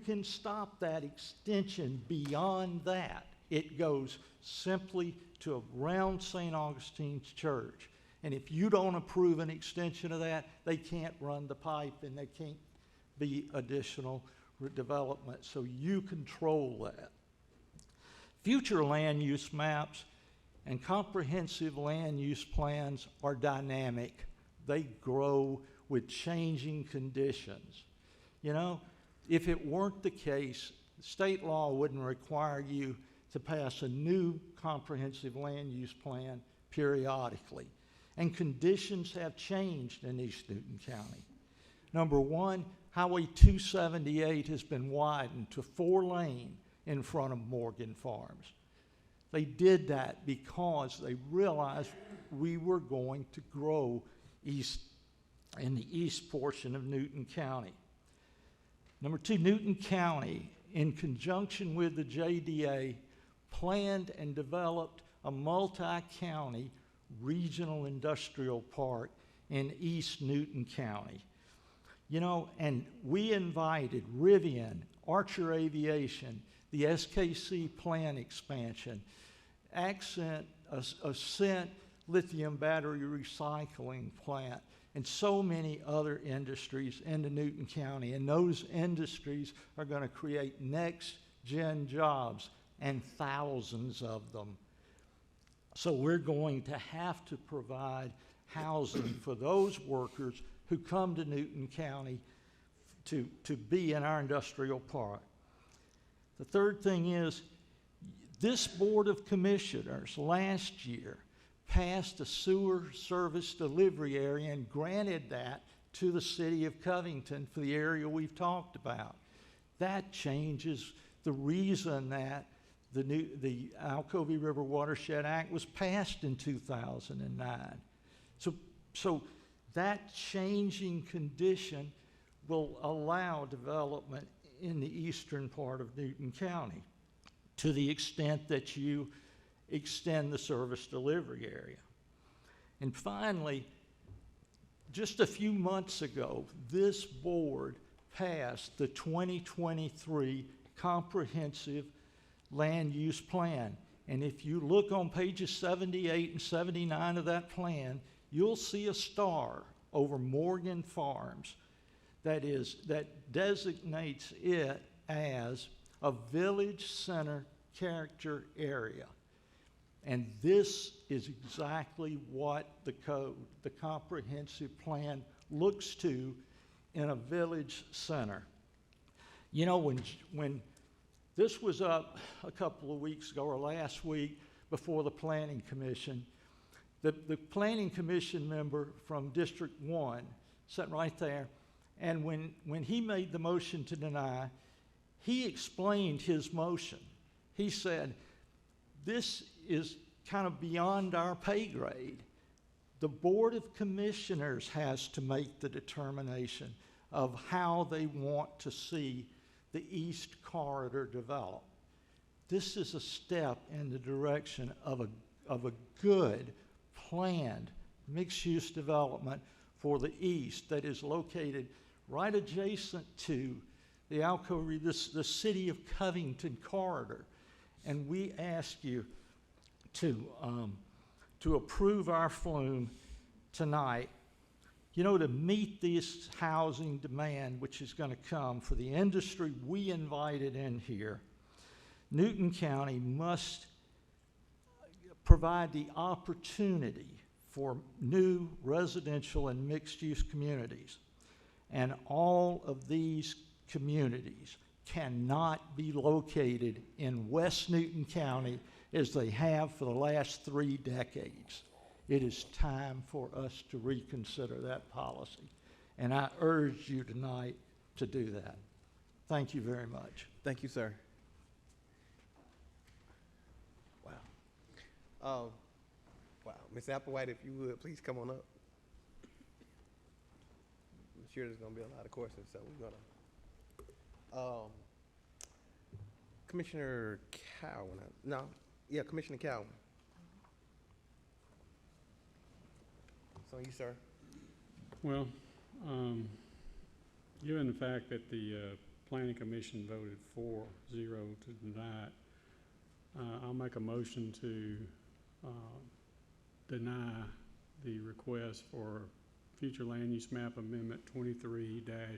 can stop that extension beyond that. It goes simply to around St. Augustine's Church. And if you don't approve an extension of that, they can't run the pipe and they can't be additional development. So you control that. Future land use maps and comprehensive land use plans are dynamic. They grow with changing conditions. You know, if it weren't the case, state law wouldn't require you to pass a new comprehensive land use plan periodically. And conditions have changed in East Newton County. Number one, Highway 278 has been widened to 4-lane in front of Morgan Farms. They did that because they realized we were going to grow east in the east portion of Newton County. Number two, Newton County, in conjunction with the JDA, planned and developed a multi-county regional industrial park in East Newton County. You know, and we invited Rivian, Archer Aviation, the SKC plant expansion, Ascent lithium battery recycling plant, and so many other industries into Newton County. And those industries are going to create next-gen jobs, and thousands of them. So we're going to have to provide housing for those workers who come to Newton County to be in our industrial park. The third thing is, this Board of Commissioners last year passed a sewer service delivery area and granted that to the city of Covington for the area we've talked about. That changes the reason that the Alcovy River Watershed Act was passed in 2009. So that changing condition will allow development in the eastern part of Newton County to the extent that you extend the service delivery area. And finally, just a few months ago, this board passed the 2023 Comprehensive Land Use Plan. And if you look on pages 78 and 79 of that plan, you'll see a star over Morgan Farms that designates it as a village center character area. And this is exactly what the code, the comprehensive plan, looks to in a village center. You know, when this was up a couple of weeks ago, or last week, before the Planning Commission, the Planning Commission member from District 1 sat right there, and when he made the motion to deny, he explained his motion. He said, this is kind of beyond our pay grade. The Board of Commissioners has to make the determination of how they want to see the East Corridor develop. This is a step in the direction of a good, planned, mixed-use development for the East that is located right adjacent to the Alcovy, the city of Covington corridor. And we ask you to approve our flume tonight, you know, to meet this housing demand which is going to come for the industry we invited in here. Newton County must provide the opportunity for new residential and mixed-use communities. And all of these communities cannot be located in West Newton County as they have for the last 3 decades. It is time for us to reconsider that policy. And I urge you tonight to do that. Thank you very much. Thank you, sir. Wow. Wow. Ms. Applewhite, if you would, please come on up. I'm sure there's going to be a lot of questions, so we're going to. Commissioner Cowan. No. Yeah, Commissioner Cowan. So you, sir. Well, given the fact that the Planning Commission voted 4-0 to deny it, I'll make a motion to deny the request for future land use map amendment 23-000007.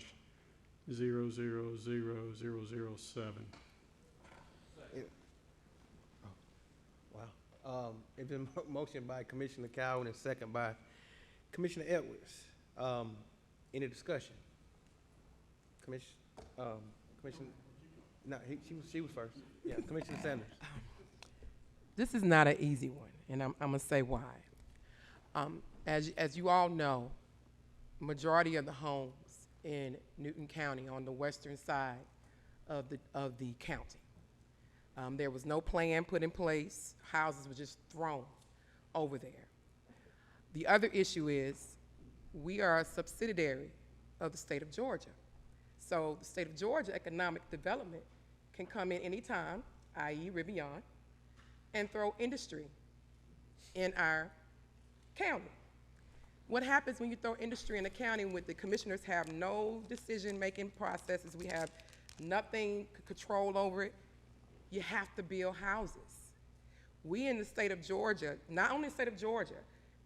Wow. It's been motioned by Commissioner Cowan and second by Commissioner Edwards. Any discussion? Commissioner, no, she was first. Yeah, Commissioner Sanders. This is not an easy one, and I'm going to say why. As you all know, majority of the homes in Newton County on the western side of the county, there was no plan put in place. Houses were just thrown over there. The other issue is we are a subsidiary of the state of Georgia. So the state of Georgia economic development can come in anytime, i.e. Rivian, and throw industry in our county. What happens when you throw industry in a county when the commissioners have no decision-making processes, we have nothing control over it? You have to build houses. We in the state of Georgia, not only the state of Georgia,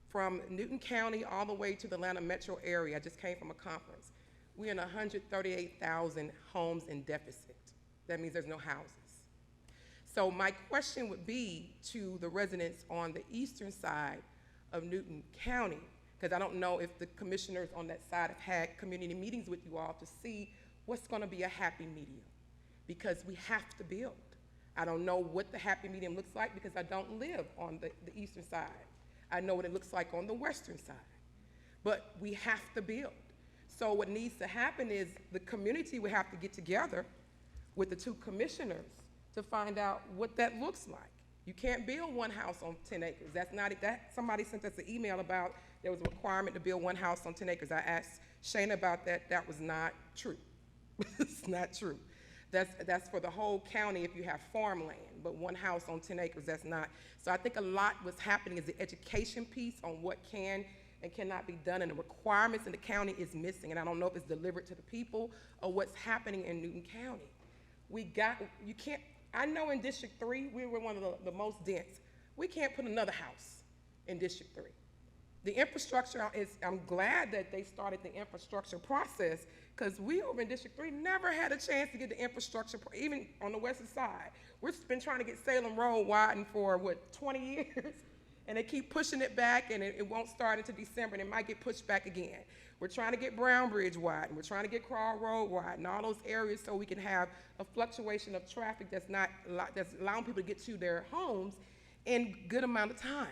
from Newton County all the way to the Atlanta metro area, I just came from a conference, we're in 138,000 homes in deficit. That means there's no houses. So my question would be to the residents on the eastern side of Newton County, because I don't know if the commissioners on that side have had community meetings with you all to see what's going to be a happy medium, because we have to build. I don't know what the happy medium looks like because I don't live on the eastern side. I know what it looks like on the western side. But we have to build. So what needs to happen is the community will have to get together with the two commissioners to find out what that looks like. You can't build one house on 10 acres. That's not, that, somebody sent us an email about there was a requirement to build one house on 10 acres. I asked Shana about that. That was not true. It's not true. That's for the whole county if you have farmland, but one house on 10 acres, that's not. So I think a lot what's happening is the education piece on what can and cannot be done, and the requirements in the county is missing, and I don't know if it's delivered to the people or what's happening in Newton County. You can't, I know in District 3, we were one of the most dense. We can't put another house in District 3. The infrastructure is, I'm glad that they started the infrastructure process, because we over in District 3 never had a chance to get the infrastructure, even on the western side. We've been trying to get Salem Road widened for, 20 years? And they keep pushing it back, and it won't start until December, and it might get pushed back again. We're trying to get Brown Bridge widened. We're trying to get Crawl Road widened, all those areas so we can have a fluctuation of traffic that's allowing people to get to their homes in good amount of time.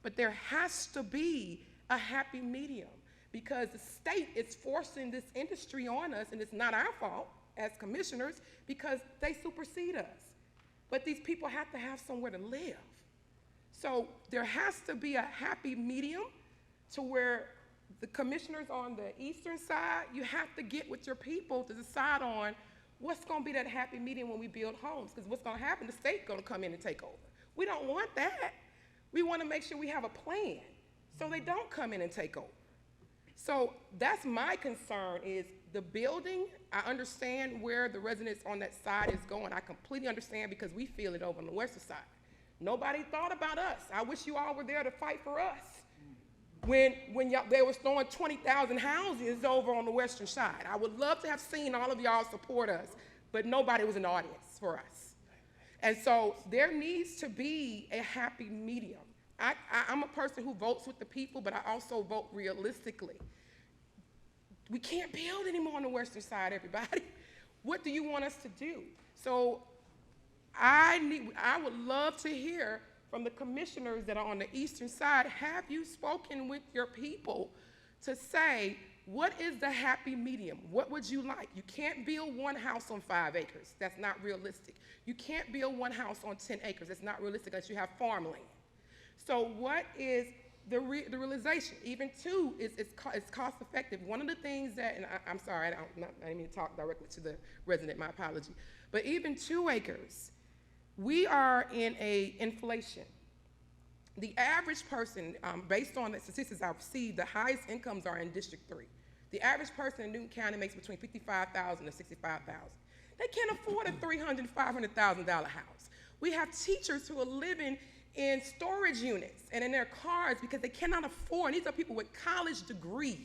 But there has to be a happy medium, because the state is forcing this industry on us, and it's not our fault as commissioners because they supersede us. But these people have to have somewhere to live. So there has to be a happy medium to where the commissioners on the eastern side, you have to get with your people to decide on what's going to be that happy medium when we build homes. Because what's going to happen, the state's going to come in and take over. We don't want that. We want to make sure we have a plan so they don't come in and take over. So that's my concern, is the building. I understand where the residents on that side is going. I completely understand, because we feel it over on the western side. Nobody thought about us. I wish you all were there to fight for us when they were throwing 20,000 houses over on the western side. I would love to have seen all of y'all support us, but nobody was in the audience for us. And so there needs to be a happy medium. I'm a person who votes with the people, but I also vote realistically. We can't build anymore on the western side, everybody. What do you want us to do? So I would love to hear from the commissioners that are on the eastern side. Have you spoken with your people to say, what is the happy medium? What would you like? You can't build one house on 5 acres. That's not realistic. You can't build one house on 10 acres. That's not realistic unless you have farmland. So what is the realization? Even 2 is cost effective. One of the things that, and I'm sorry, I didn't mean to talk directly to the resident, my apology, but even 2 acres, we are in a inflation. The average person, based on the statistics I've received, the highest incomes are in District 3. The average person in Newton County makes between $55,000 and $65,000. They can't afford a $300,000, $500,000 house. We have teachers who are living in storage units and in their cars because they cannot afford. These are people with college degrees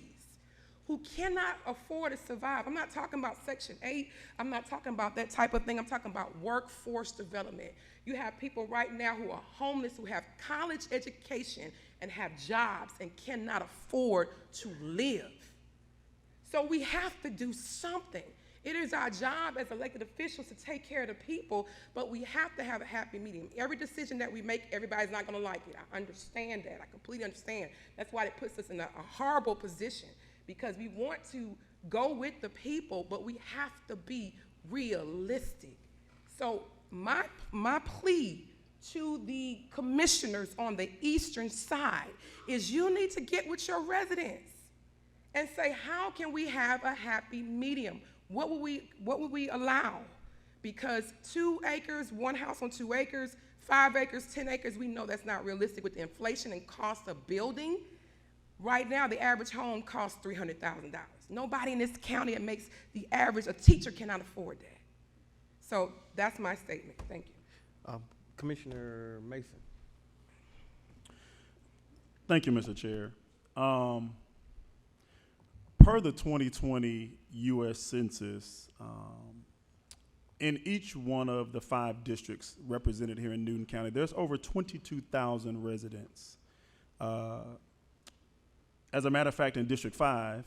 who cannot afford to survive. I'm not talking about Section 8. I'm not talking about that type of thing. I'm talking about workforce development. You have people right now who are homeless, who have college education and have jobs and cannot afford to live. So we have to do something. It is our job as elected officials to take care of the people, but we have to have a happy medium. Every decision that we make, everybody's not going to like it. I understand that. I completely understand. That's why it puts us in a horrible position, because we want to go with the people, but we have to be realistic. So my plea to the commissioners on the eastern side is you need to get with your residents and say, how can we have a happy medium? What would we allow? Because 2 acres, one house on 2 acres, 5 acres, 10 acres, we know that's not realistic with the inflation and cost of building. Right now, the average home costs $300,000. Nobody in this county that makes the average, a teacher cannot afford that. So that's my statement. Thank you. Commissioner Mason. Thank you, Mr. Chair. Per the 2020 U.S. Census, in each one of the 5 districts represented here in Newton County, there's over 22,000 residents. As a matter of fact, in District 5,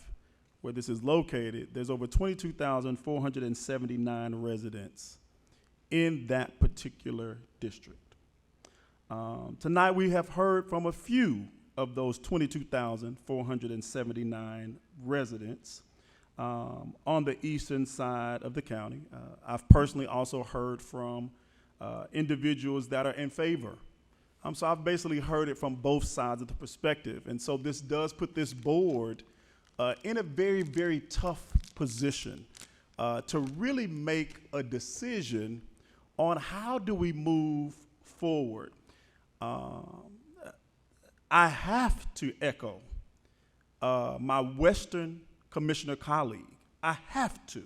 where this is located, there's over 22,479 residents in that particular district. Tonight we have heard from a few of those 22,479 residents on the eastern side of the county. I've personally also heard from individuals that are in favor. So I've basically heard it from both sides of the perspective. And so this does put this board in a very, very tough position to really make a decision on how do we move forward. I have to echo my Western Commissioner colleague. I have to.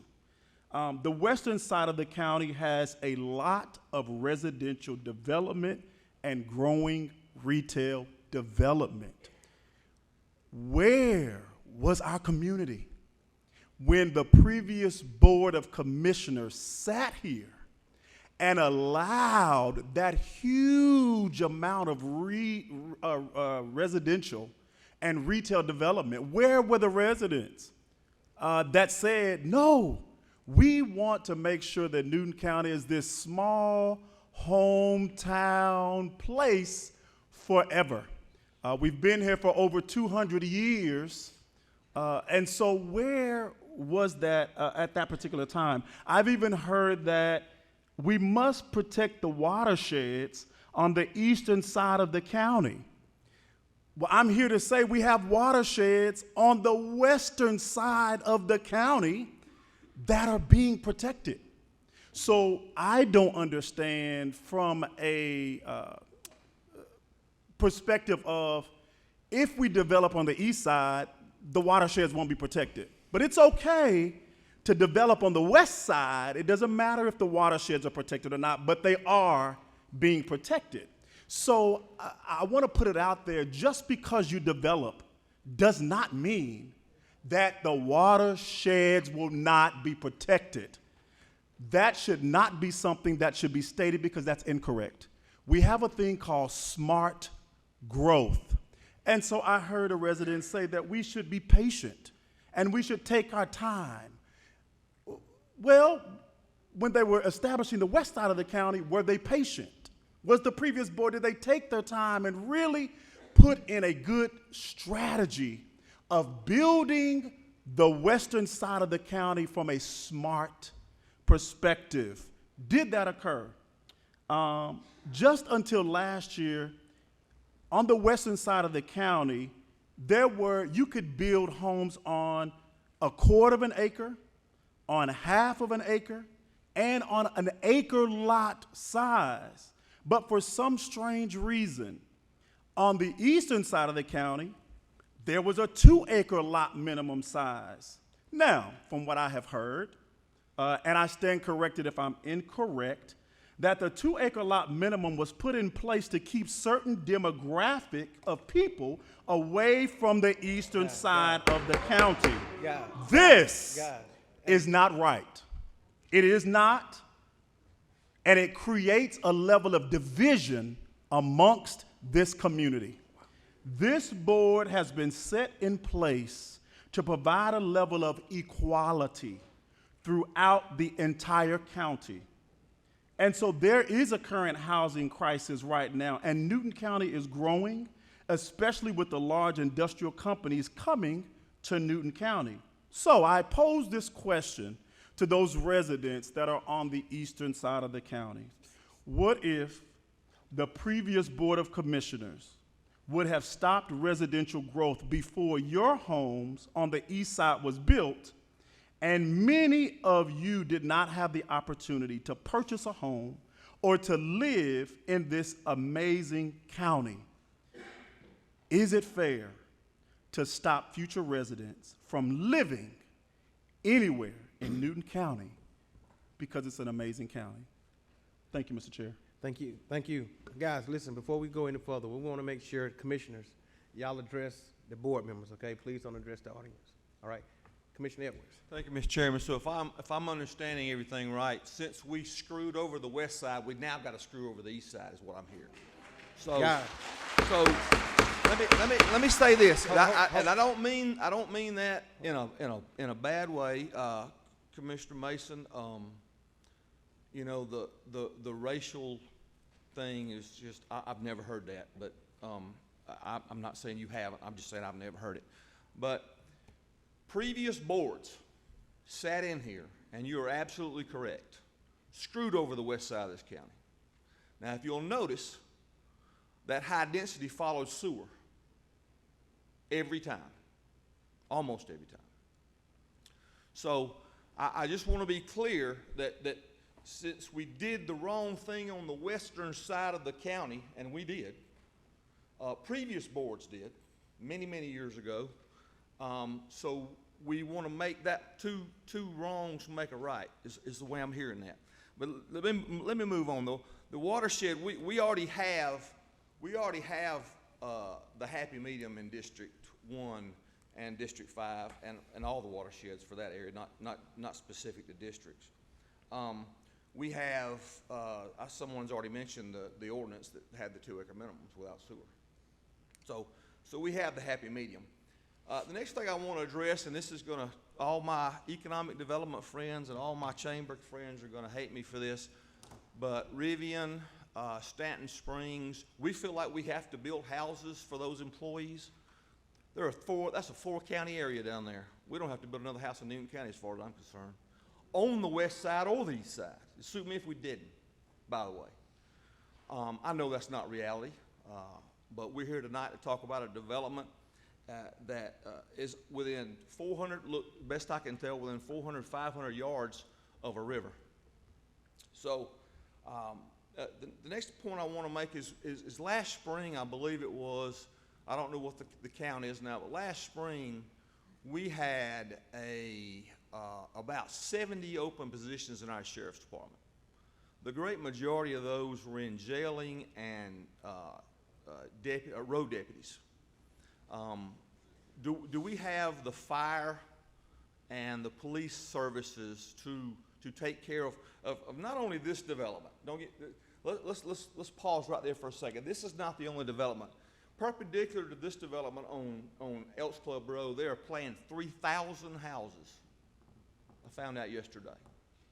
The western side of the county has a lot of residential development and growing retail development. Where was our community when the previous Board of Commissioners sat here and allowed that huge amount of residential and retail development? Where were the residents that said, no, we want to make sure that Newton County is this small hometown place forever? We've been here for over 200 years. And so where was that at that particular time? I've even heard that we must protect the watersheds on the eastern side of the county. Well, I'm here to say we have watersheds on the western side of the county that are being protected. So I don't understand from a perspective of if we develop on the east side, the watersheds won't be protected. But it's okay to develop on the west side. It doesn't matter if the watersheds are protected or not, but they are being protected. So I want to put it out there, just because you develop does not mean that the watersheds will not be protected. That should not be something that should be stated, because that's incorrect. We have a thing called smart growth. And so I heard a resident say that we should be patient and we should take our time. Well, when they were establishing the west side of the county, were they patient? Was the previous board, did they take their time and really put in a good strategy of building the western side of the county from a smart perspective? Did that occur? Just until last year, on the western side of the county, you could build homes on 1/4 of an acre, on 1/2 of an acre, and on an acre lot size. But for some strange reason, on the eastern side of the county, there was a 2-acre lot minimum size. Now, from what I have heard, and I stand corrected if I'm incorrect, that the 2-acre lot minimum was put in place to keep certain demographic of people away from the eastern side of the county. This is not right. It is not, and it creates a level of division amongst this community. This board has been set in place to provide a level of equality throughout the entire county. And so there is a current housing crisis right now, and Newton County is growing, especially with the large industrial companies coming to Newton County. So I pose this question to those residents that are on the eastern side of the county. What if the previous Board of Commissioners would have stopped residential growth before your homes on the east side was built, and many of you did not have the opportunity to purchase a home or to live in this amazing county? Is it fair to stop future residents from living anywhere in Newton County because it's an amazing county? Thank you, Mr. Chair. Thank you. Thank you. Guys, listen, before we go any further, we want to make sure, commissioners, y'all address the board members, okay? Please don't address the audience. All right? Commissioner Edwards. Thank you, Mr. Chairman. So if I'm understanding everything right, since we screwed over the west side, we now got to screw over the east side, is what I'm hearing. So, let me say this, and I don't mean that in a bad way, Commissioner Mason. You know, the racial thing is just, I've never heard that, but I'm not saying you haven't, I'm just saying I've never heard it. But previous boards sat in here, and you are absolutely correct, screwed over the west side of this county. Now, if you'll notice, that high density follows sewer every time, almost every time. So I just want to be clear that since we did the wrong thing on the western side of the county, and we did, previous boards did, many, many years ago, so we want to make that two wrongs make a right, is the way I'm hearing that. But let me move on, though. The watershed, we already have the happy medium in District 1 and District 5 and all the watersheds for that area, not specific to districts. We have, someone's already mentioned the ordinance that had the 2 acre minimums without sewer. So we have the happy medium. The next thing I want to address, and this is going to, all my economic development friends and all my chamber friends are going to hate me for this, but Rivian, Stanton Springs, we feel like we have to build houses for those employees. There are 4, that's a 4-county area down there. We don't have to build another house in Newton County as far as I'm concerned, on the west side or the east side. It'd suit me if we didn't, by the way. I know that's not reality, but we're here tonight to talk about a development that is within 400, look, best I can tell, within 400, 500 yards of a river. So the next point I want to make is last spring, I believe it was, I don't know what the count is now, but last spring we had about 70 open positions in our sheriff's department. The great majority of those were in jailing and road deputies. Do we have the fire and the police services to take care of not only this development? Let's pause right there for a second. This is not the only development. Perpendicular to this development on Elks Club Road, they are planning 3,000 houses. I found out yesterday.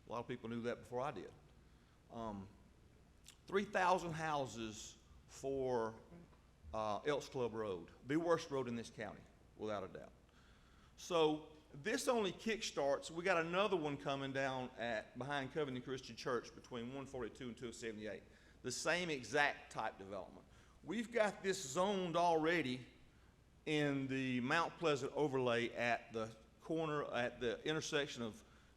A lot of people knew that before I did. 3,000 houses for Elks Club Road, the worst road in this county, without a doubt. So this only kickstarts. We got another one coming down behind Covington Christian Church between 142 and 278. The same exact type development. We've got this zoned already in the Mount Pleasant overlay at the corner, at the intersection of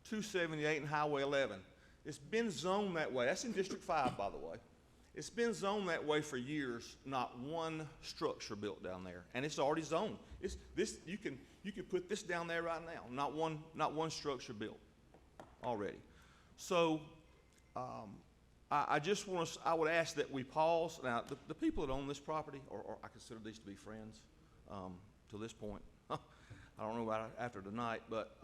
278 and Highway 11. It's been zoned that way. That's in District 5, by the way. It's been zoned that way for years. Not one structure built down there, and it's already zoned. You can put this down there right now. Not one structure built already. So I just want to. I would ask that we pause. Now, the people that own this property, or I consider these to be friends to this point. I don't know about after tonight, but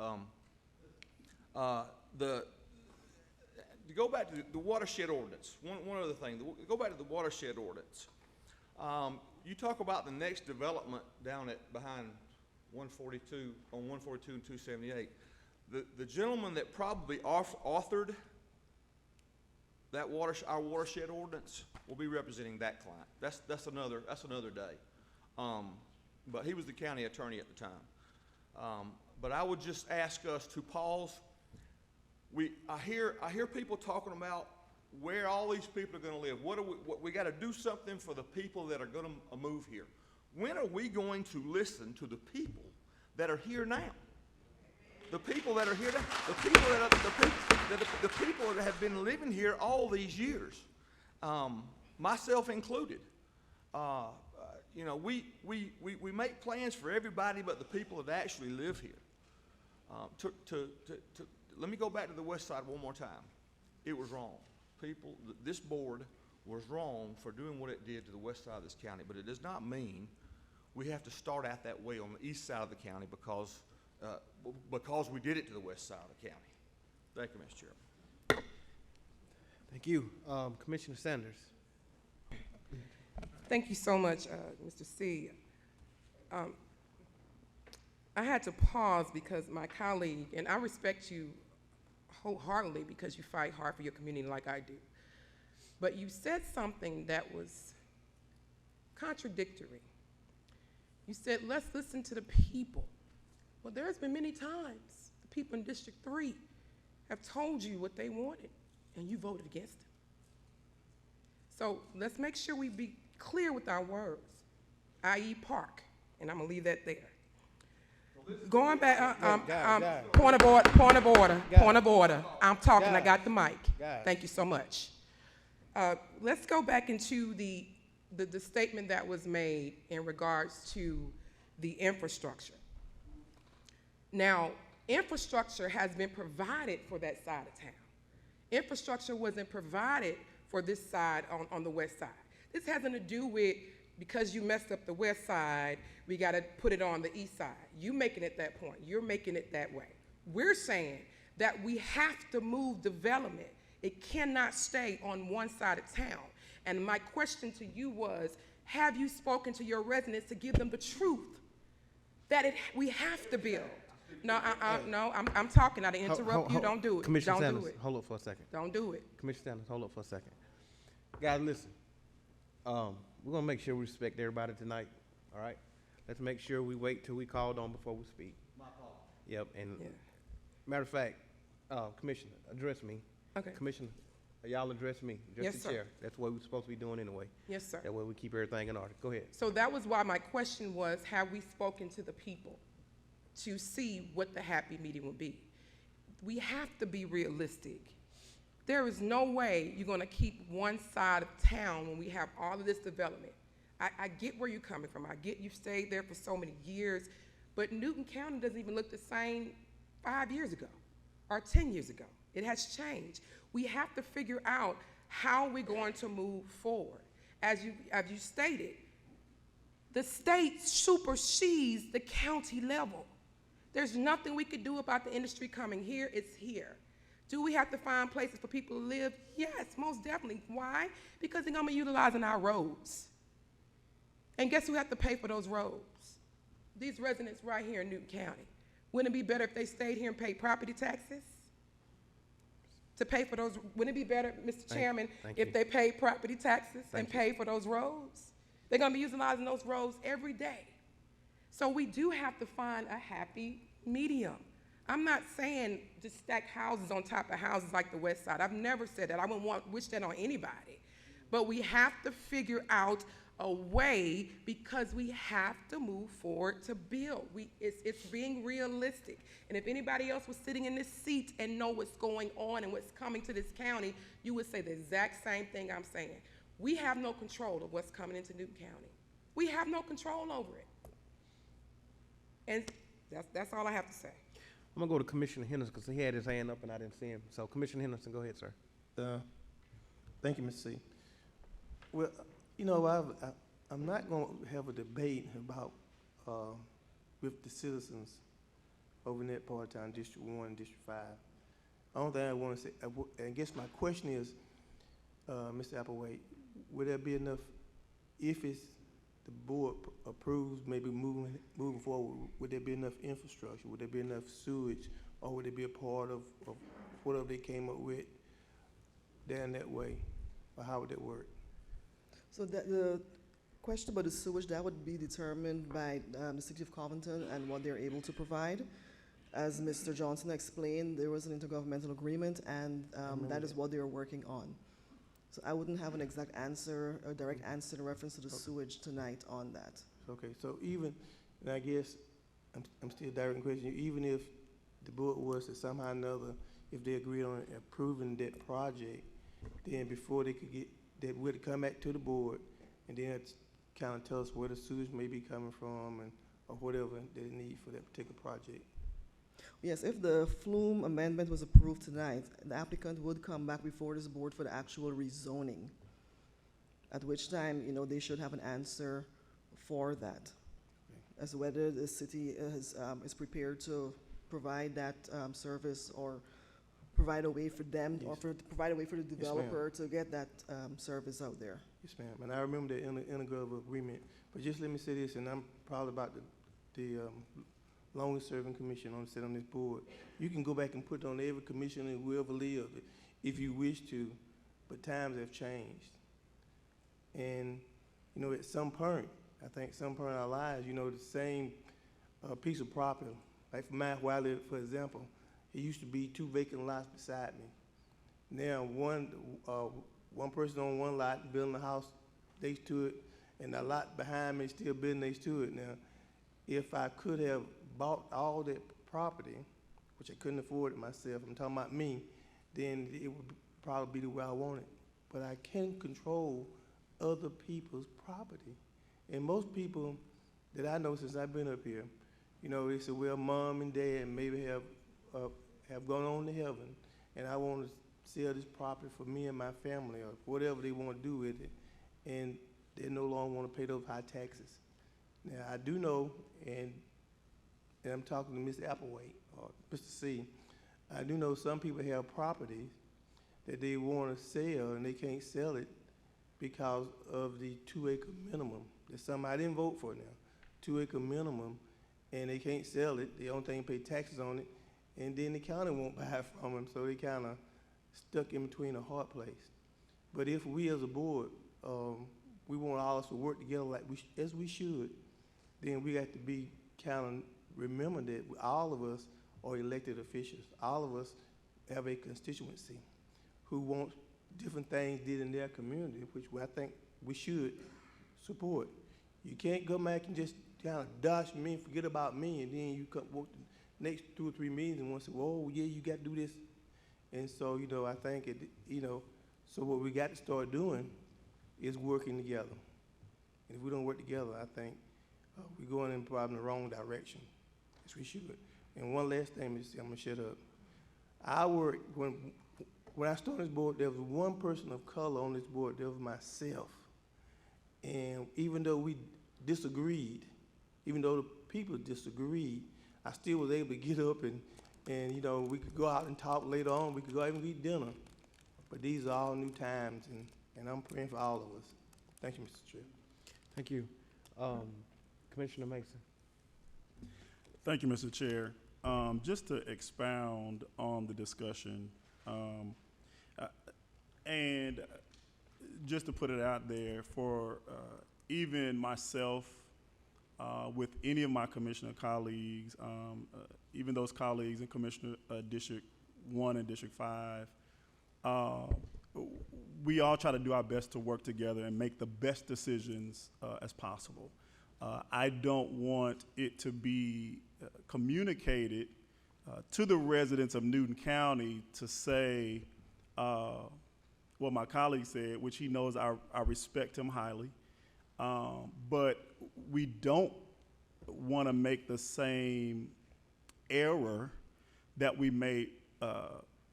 to go back to the watershed ordinance, one other thing, go back to the watershed ordinance. You talk about the next development down behind 142, on 142 and 278. The gentleman that probably authored that our watershed ordinance will be representing that client. That's another day. But he was the county attorney at the time. But I would just ask us to pause. I hear people talking about where all these people are going to live. We got to do something for the people that are going to move here. When are we going to listen to the people that are here now? The people that are here now, the people that have been living here all these years, myself included. You know, we make plans for everybody but the people that actually live here. Let me go back to the west side one more time. It was wrong. This board was wrong for doing what it did to the west side of this county, but it does not mean we have to start out that way on the east side of the county because we did it to the west side of the county. Thank you, Mr. Chairman. Thank you. Commissioner Sanders. Thank you so much, Mr. C. I had to pause because my colleague, and I respect you wholeheartedly because you fight hard for your community like I do, but you said something that was contradictory. You said, let's listen to the people. Well, there's been many times the people in District 3 have told you what they wanted, and you voted against it. So let's make sure we be clear with our words, i.e. park, and I'm gonna leave that there. Going back, point of order. I'm talking, I got the mic. Thank you so much. Let's go back into the statement that was made in regards to the infrastructure. Now, infrastructure has been provided for that side of town. Infrastructure wasn't provided for this side on the west side. This has nothing to do with because you messed up the west side, we got to put it on the east side. You making it that point. You're making it that way. We're saying that we have to move development. It cannot stay on one side of town. And my question to you was, have you spoken to your residents to give them the truth that we have to build? No, I'm talking. I didn't interrupt you. Don't do it. Commissioner Don't Sanders, do it. hold up for a second. Don't do it. Commissioner Sanders, hold up for a second. Guys, listen. We're gonna make sure we respect everybody tonight. All right. Let's make sure we wait till we called on before we speak. My fault. Yep. And matter of fact, Commissioner, address me. Okay. Commissioner, y'all address me. Address Yes, the sir. chair. That's what we're supposed to be doing anyway. Yes, sir. That way we keep everything in order. Go ahead. So that was why my question was, have we spoken to the people to see what the happy medium would be? We have to be realistic. There is no way you're going to keep one side of town when we have all of this development. I get where you're coming from. I get you've stayed there for so many years, but Newton County doesn't even look the same 5 years ago or 10 years ago. It has changed. We have to figure out how we're going to move forward. As you stated, the state supersedes the county level. There's nothing we could do about the industry coming here. It's here. Do we have to find places for people to live? Yes, most definitely. Why? Because they're going to be utilizing our roads. And guess who have to pay for those roads? These residents right here in Newton County. Wouldn't it be better if they stayed here and paid property taxes? To pay for those, wouldn't it be better, Mr. Chairman, if they paid property taxes and paid for those roads? They're going to be utilizing those roads every day. So we do have to find a happy medium. I'm not saying just stack houses on top of houses like the west side. I've never said that. I wouldn't wish that on anybody. But we have to figure out a way because we have to move forward to build. It's being realistic. And if anybody else was sitting in this seat and know what's going on and what's coming to this county, you would say the exact same thing I'm saying. We have no control of what's coming into Newton County. We have no control over it. And that's all I have to say. I'm gonna go to Commissioner Henderson because he had his hand up and I didn't see him. So Commissioner Henderson, go ahead, sir. Thank you, Mr. C. Well, you know, I'm not going to have a debate about with the citizens over in that part of town, District 1 and District 5. The only thing I want to say, I guess my question is, Mr. Applewhite, would there be enough, if it's the board approves maybe moving forward, would there be enough infrastructure? Would there be enough sewage? Or would it be a part of whatever they came up with down that way? Or how would that work? So the question about the sewage, that would be determined by the city of Covington and what they're able to provide. As Mr. Johnson explained, there was an intergovernmental agreement, and that is what they're working on. So I wouldn't have an exact answer, a direct answer in reference to the sewage tonight on that. Okay, so even, and I guess I'm still directing the question, even if the board was to somehow or another, if they agreed on approving that project, then before they could get, that would come back to the board, and then kind of tell us where the sewage may be coming from and or whatever they need for that particular project. Yes, if the Flume amendment was approved tonight, the applicant would come back before this board for the actual rezoning, at which time, you know, they should have an answer for that, as to whether the city is prepared to provide that service or provide a way for them, or provide a way for the developer to get that service out there. Yes, ma'am. And I remember the intergovernmental agreement. But just let me say this, and I'm proud about the longest serving commission on this board. You can go back and put it on every commissioner who ever lived if you wish to, but times have changed. And you know, at some point, I think some point in our lives, you know, the same piece of property, like for mine, where I live, for example, it used to be 2 vacant lots beside me. Now one person on one lot building a house next to it, and the lot behind me still building next to it. Now, if I could have bought all that property, which I couldn't afford it myself, I'm talking about me, then it would probably be the way I want it. But I can't control other people's property. And most people that I know since I've been up here, you know, they say, well, mom and dad maybe have gone on to heaven, and I want to sell this property for me and my family, or whatever they want to do with it, and they no longer want to pay those high taxes. Now, I do know, and I'm talking to Mr. Applewhite or Mr. C, I do know some people have properties that they want to sell, and they can't sell it because of the 2-acre minimum. There's something I didn't vote for now, 2-acre minimum, and they can't sell it. The only thing pay taxes on it, and then the county won't buy it from them, so they kind of stuck in between a hard place. But if we as a board, we want all of us to work together like as we should, then we got to be kind of remember that all of us are elected officials. All of us have a constituency who wants different things did in their community, which I think we should support. You can't go back and just kind of dodge me and forget about me, and then you come work the next 2 or 3 meetings and want to say, "Whoa, yeah, you got to do this." And so, you know, I think it, you know, so what we got to start doing is working together. And if we don't work together, I think we're going in probably the wrong direction, as we should. And one last thing, I'm gonna shut up. I work when I started this board, there was one person of color on this board. There was myself. And even though we disagreed, even though the people disagreed, I still was able to get up and you know, we could go out and talk later on. We could go out and eat dinner. But these are all new times, and I'm praying for all of us. Thank you, Mr. Chair. Thank you. Commissioner Mason. Thank you, Mr. Chair. Just to expound on the discussion, and just to put it out there for even myself, with any of my commissioner colleagues, even those colleagues in Commissioner District 1 and District 5, we all try to do our best to work together and make the best decisions as possible. I don't want it to be communicated to the residents of Newton County to say what my colleague said, which he knows I respect him highly, but we don't want to make the same error that we made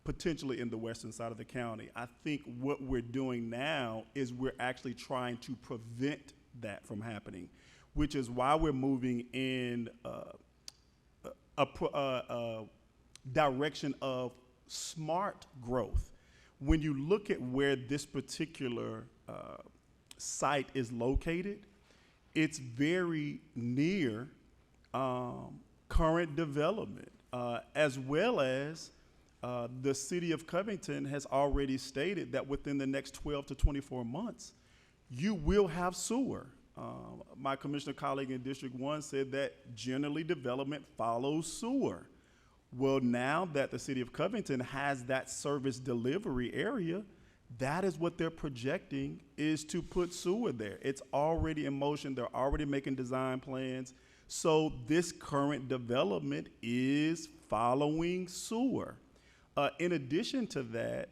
potentially in the western side of the county. I think what we're doing now is we're actually trying to prevent that from happening, which is why we're moving in a direction of smart growth. When you look at where this particular site is located, it's very near current development, as well as the city of Covington has already stated that within the next 12 to 24 months, you will have sewer. My commissioner colleague in District 1 said that generally development follows sewer. Well, now that the city of Covington has that service delivery area, that is what they're projecting, is to put sewer there. It's already in motion. They're already making design plans. So this current development is following sewer. In addition to that,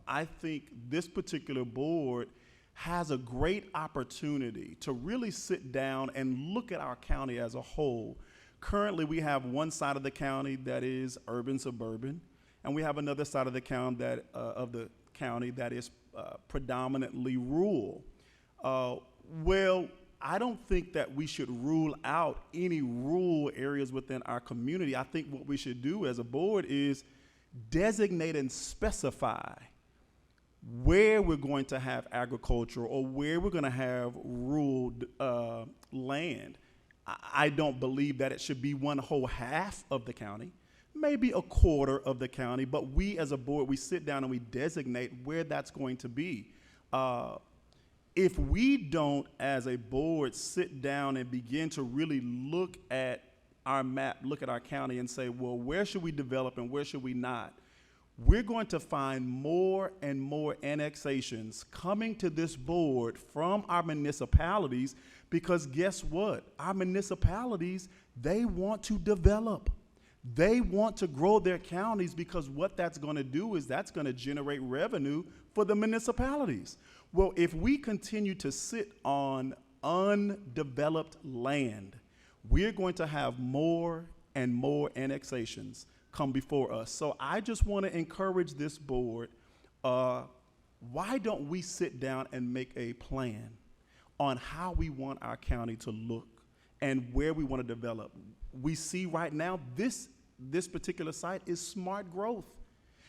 I think this particular board has a great opportunity to really sit down and look at our county as a whole. Currently, we have one side of the county that is urban-suburban, and we have another side of the county that is predominantly rural. Well, I don't think that we should rule out any rural areas within our community. I think what we should do as a board is designate and specify where we're going to have agriculture or where we're going to have rural land. I don't believe that it should be one whole half of the county, maybe a quarter of the county, but we as a board, we sit down and we designate where that's going to be. if we don't, as a board, sit down and begin to really look at our map, look at our county and say, well, where should we develop and where should we not? We're going to find more and more annexations coming to this board from our municipalities, because guess what? Our municipalities, they want to develop. They want to grow their counties, because what that's going to do is that's going to generate revenue for the municipalities. Well, if we continue to sit on undeveloped land, we're going to have more and more annexations come before us. So I just want to encourage this board, why don't we sit down and make a plan on how we want our county to look and where we want to develop? We see right now this particular site is smart growth.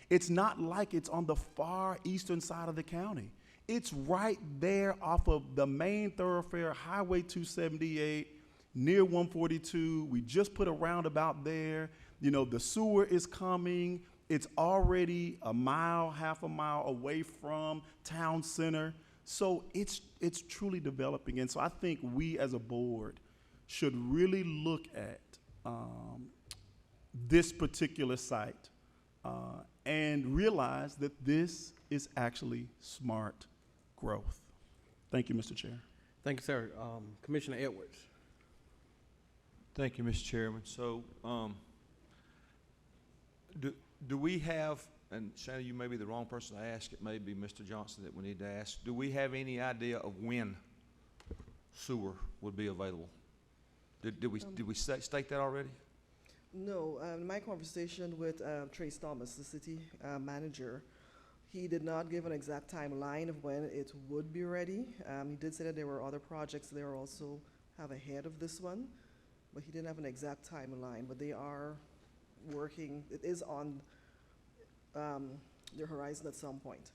It's not like it's on the far eastern side of the county. It's right there off of the main thoroughfare, Highway 278, near 142. We just put a roundabout there. You know, the sewer is coming. It's already a mile, half a mile away from town center. So it's truly developing. And so I think we as a board should really look at this particular site and realize that this is actually smart growth. Thank you, Mr. Chair. Thank you, sir. Commissioner Edwards. Thank you, Mr. Chairman. So, do we have, and Shannon, you may be the wrong person to ask, it may be Mr. Johnson that we need to ask, do we have any idea of when sewer would be available? Did we state that already? No, in my conversation with Trace Thomas, the city manager, he did not give an exact timeline of when it would be ready. He did say that there were other projects there also have ahead of this one, but he didn't have an exact timeline. But they are working, it is on their horizon at some point.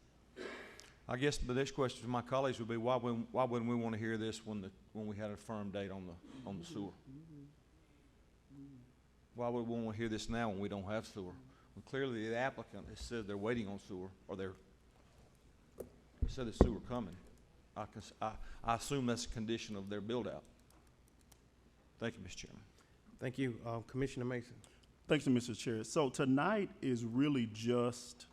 I guess the next question to my colleagues would be, why wouldn't we want to hear this when we had a firm date on the sewer? Why would we want to hear this now when we don't have sewer? Well, clearly the applicant has said they're waiting on sewer, or they said the sewer coming. I assume that's a condition of their build out. Thank you, Mr. Chairman. Thank you. Commissioner Mason. Thanks, Mr. Chair. So tonight is really just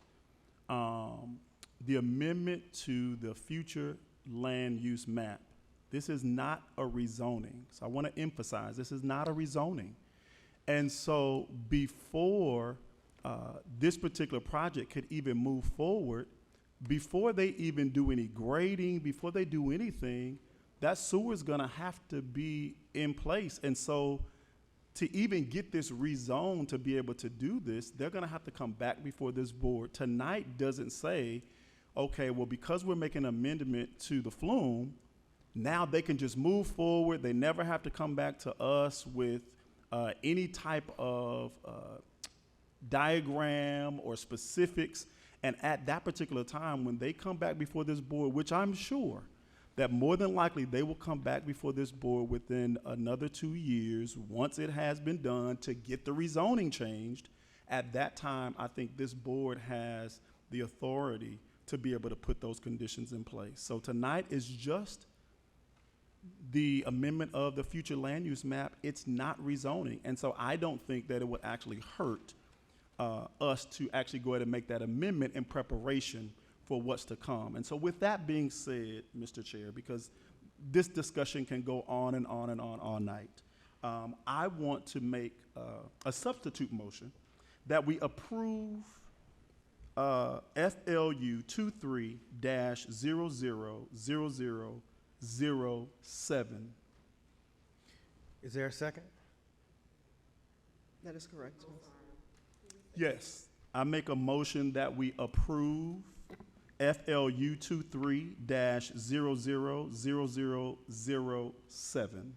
the amendment to the future land use map. This is not a rezoning. So I want to emphasize, this is not a rezoning. And so before this particular project could even move forward, before they even do any grading, before they do anything, that sewer is going to have to be in place. And so to even get this rezoned to be able to do this, they're going to have to come back before this board. Tonight doesn't say, okay, well, because we're making an amendment to the flume, now they can just move forward. They never have to come back to us with any type of diagram or specifics. And at that particular time, when they come back before this board, which I'm sure that more than likely they will come back before this board within another 2 years, once it has been done, to get the rezoning changed. At that time, I think this board has the authority to be able to put those conditions in place. So tonight is just the amendment of the future land use map. It's not rezoning. And so I don't think that it would actually hurt us to actually go ahead and make that amendment in preparation for what's to come. And so with that being said, Mr. Chair, because this discussion can go on and on and on all night, I want to make a substitute motion that we approve FLU 23-000007. Is there a second? That is correct. Yes, I make a motion that we approve FLU 23-000007.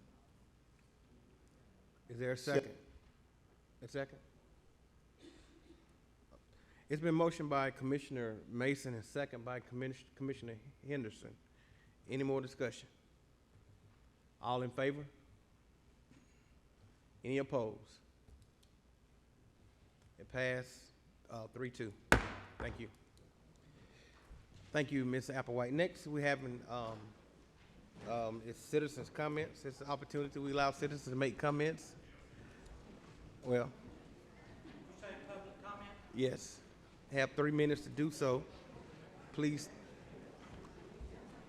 Is there a second? A second? It's been motioned by Commissioner Mason and second by Commissioner Henderson. Any more discussion? All in favor? Any opposed? It passed 3-2. Thank you. Thank you, Ms. Applewhite. Next, we have It's citizens' comments. It's an opportunity. We allow citizens to make comments. Well, yes. Have 3 minutes to do so. Please.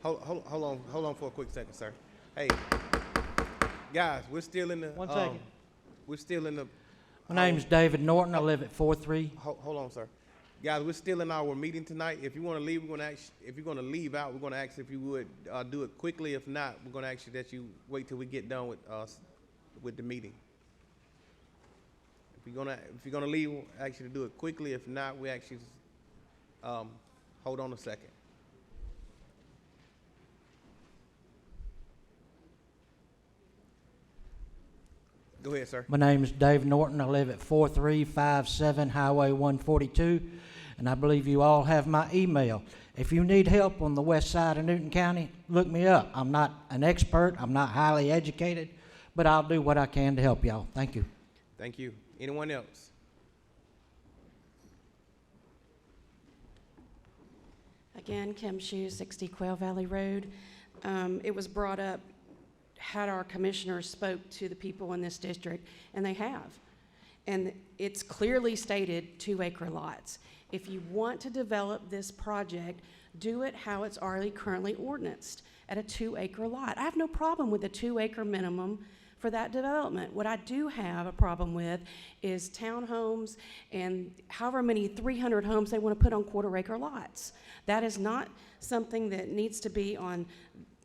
Hold on for a quick second, sir. Hey, guys, we're still in the. One second. We're still in the. My name's David Norton. I live at 43. Hold on, sir. Guys, we're still in our meeting tonight. If you want to leave, we're going to ask. If you're going to leave out, we're going to ask if you would do it quickly. If not, we're going to ask you that you wait till we get done with the meeting. If you're gonna leave, we'll ask you to do it quickly. If not, we ask you to hold on a second. Go ahead, sir. My name is Dave Norton. I live at 4357 Highway 142, and I believe you all have my email. If you need help on the west side of Newton County, look me up. I'm not an expert. I'm not highly educated, but I'll do what I can to help y'all. Thank you. Thank you. Anyone else? Again, Kim Shue, 60 Quail Valley Road. It was brought up, had our commissioners spoke to the people in this district, and they have. And it's clearly stated 2-acre lots. If you want to develop this project, do it how it's already currently ordinanced, at a 2-acre lot. I have no problem with the 2-acre minimum for that development. What I do have a problem with is townhomes and however many 300 homes they want to put on 1/4-acre lots. That is not something that needs to be on,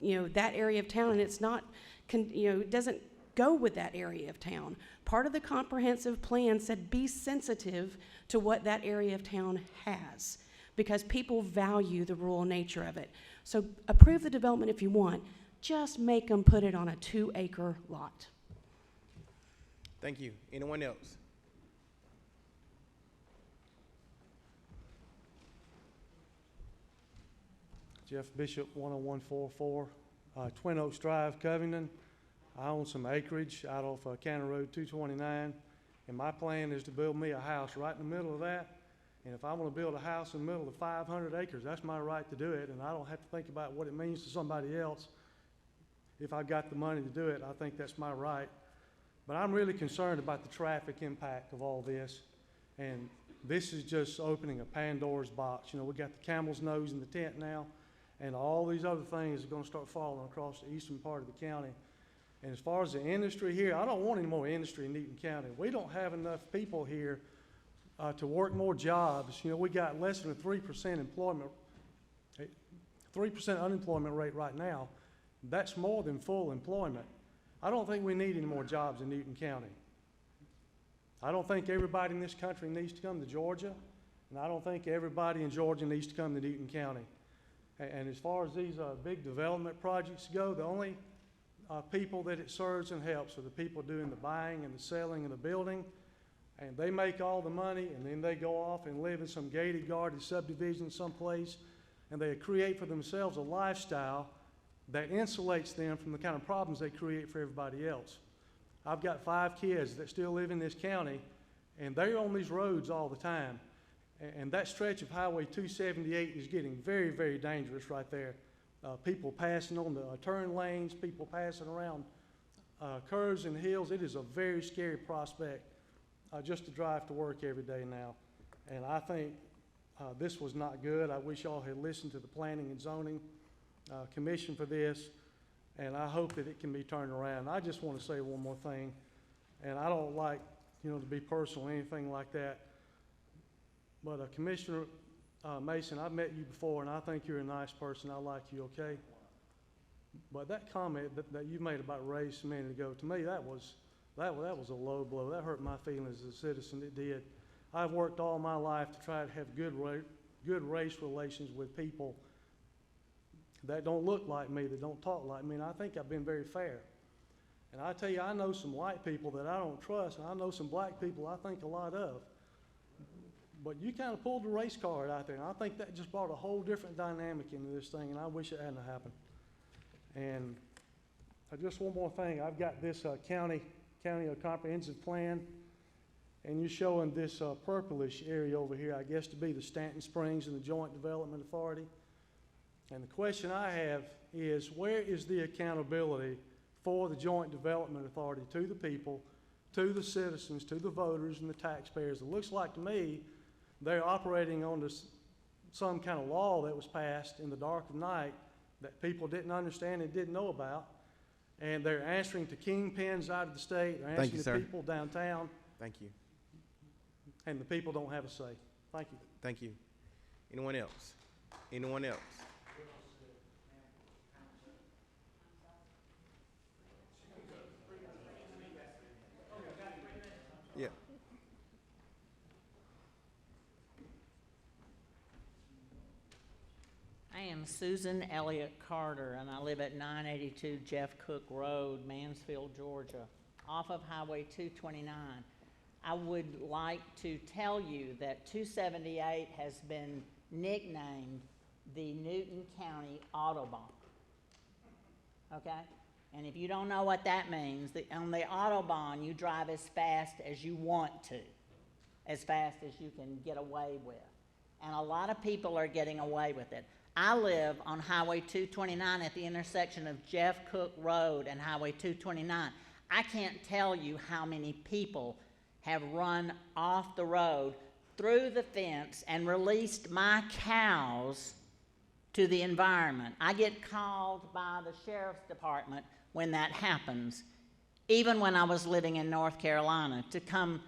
that area of town, and it's not, it doesn't go with that area of town. Part of the comprehensive plan said be sensitive to what that area of town has, because people value the rural nature of it. So approve the development if you want. Just make them put it on a 2-acre lot. Thank you. Anyone else? Jeff Bishop, 10144, Twin Oaks Drive, Covington. I own some acreage out off County Road 229, and my plan is to build me a house right in the middle of that. And if I want to build a house in the middle of 500 acres, that's my right to do it, and I don't have to think about what it means to somebody else. If I've got the money to do it, I think that's my right. But I'm really concerned about the traffic impact of all this, and this is just opening a Pandora's box. We got the camel's nose in the tent now, and all these other things are going to start falling across the eastern part of the county. And as far as the industry here, I don't want any more industry in Newton County. We don't have enough people here to work more jobs. We got less than a 3% employment, 3% unemployment rate right now. That's more than full employment. I don't think we need any more jobs in Newton County. I don't think everybody in this country needs to come to Georgia, and I don't think everybody in Georgia needs to come to Newton County. And as far as these big development projects go, the only people that it serves and helps are the people doing the buying and the selling and the building, and they make all the money, and then they go off and live in some gated, guarded subdivision someplace, and they create for themselves a lifestyle that insulates them from the kind of problems they create for everybody else. I've got 5 kids that still live in this county, and they're on these roads all the time. And that stretch of Highway 278 is getting very, very dangerous right there. People passing on the turn lanes, people passing around curves and hills. It is a very scary prospect just to drive to work every day now. And I think this was not good. I wish y'all had listened to the Planning and Zoning Commission for this, and I hope that it can be turned around. I just want to say one more thing, and I don't like, to be personal or anything like that, but Commissioner Mason, I've met you before, and I think you're a nice person. I like you, okay? But that comment that you made about race a minute ago, to me, that was a low blow. That hurt my feelings as a citizen. It did. I've worked all my life to try to have good race relations with people that don't look like me, that don't talk like me, and I think I've been very fair. And I tell you, I know some white people that I don't trust, and I know some black people I think a lot of. But you kind of pulled the race card out there, and I think that just brought a whole different dynamic into this thing, and I wish it hadn't happened. And just one more thing, I've got this county comprehensive plan, and you're showing this purplish area over here, I guess to be the Stanton Springs and the Joint Development Authority. And the question I have is, where is the accountability for the Joint Development Authority to the people, to the citizens, to the voters and the taxpayers? It looks like to me they're operating on some kind of law that was passed in the dark of night that people didn't understand and didn't know about. And they're answering to kingpins out of the state. They're Thank you, answering sir. to people downtown. Thank you. And the people don't have a say. Thank you. Thank you. Anyone else? Anyone else? Yeah. I am Susan Elliott Carter, and I live at 982 Jeff Cook Road, Mansfield, Georgia, off of Highway 229. I would like to tell you that 278 has been nicknamed the Newton County Autobahn. Okay? And if you don't know what that means, on the Autobahn, you drive as fast as you want to, as fast as you can get away with. And a lot of people are getting away with it. I live on Highway 229 at the intersection of Jeff Cook Road and Highway 229. I can't tell you how many people have run off the road through the fence and released my cows to the environment. I get called by the sheriff's department when that happens, even when I was living in North Carolina, to come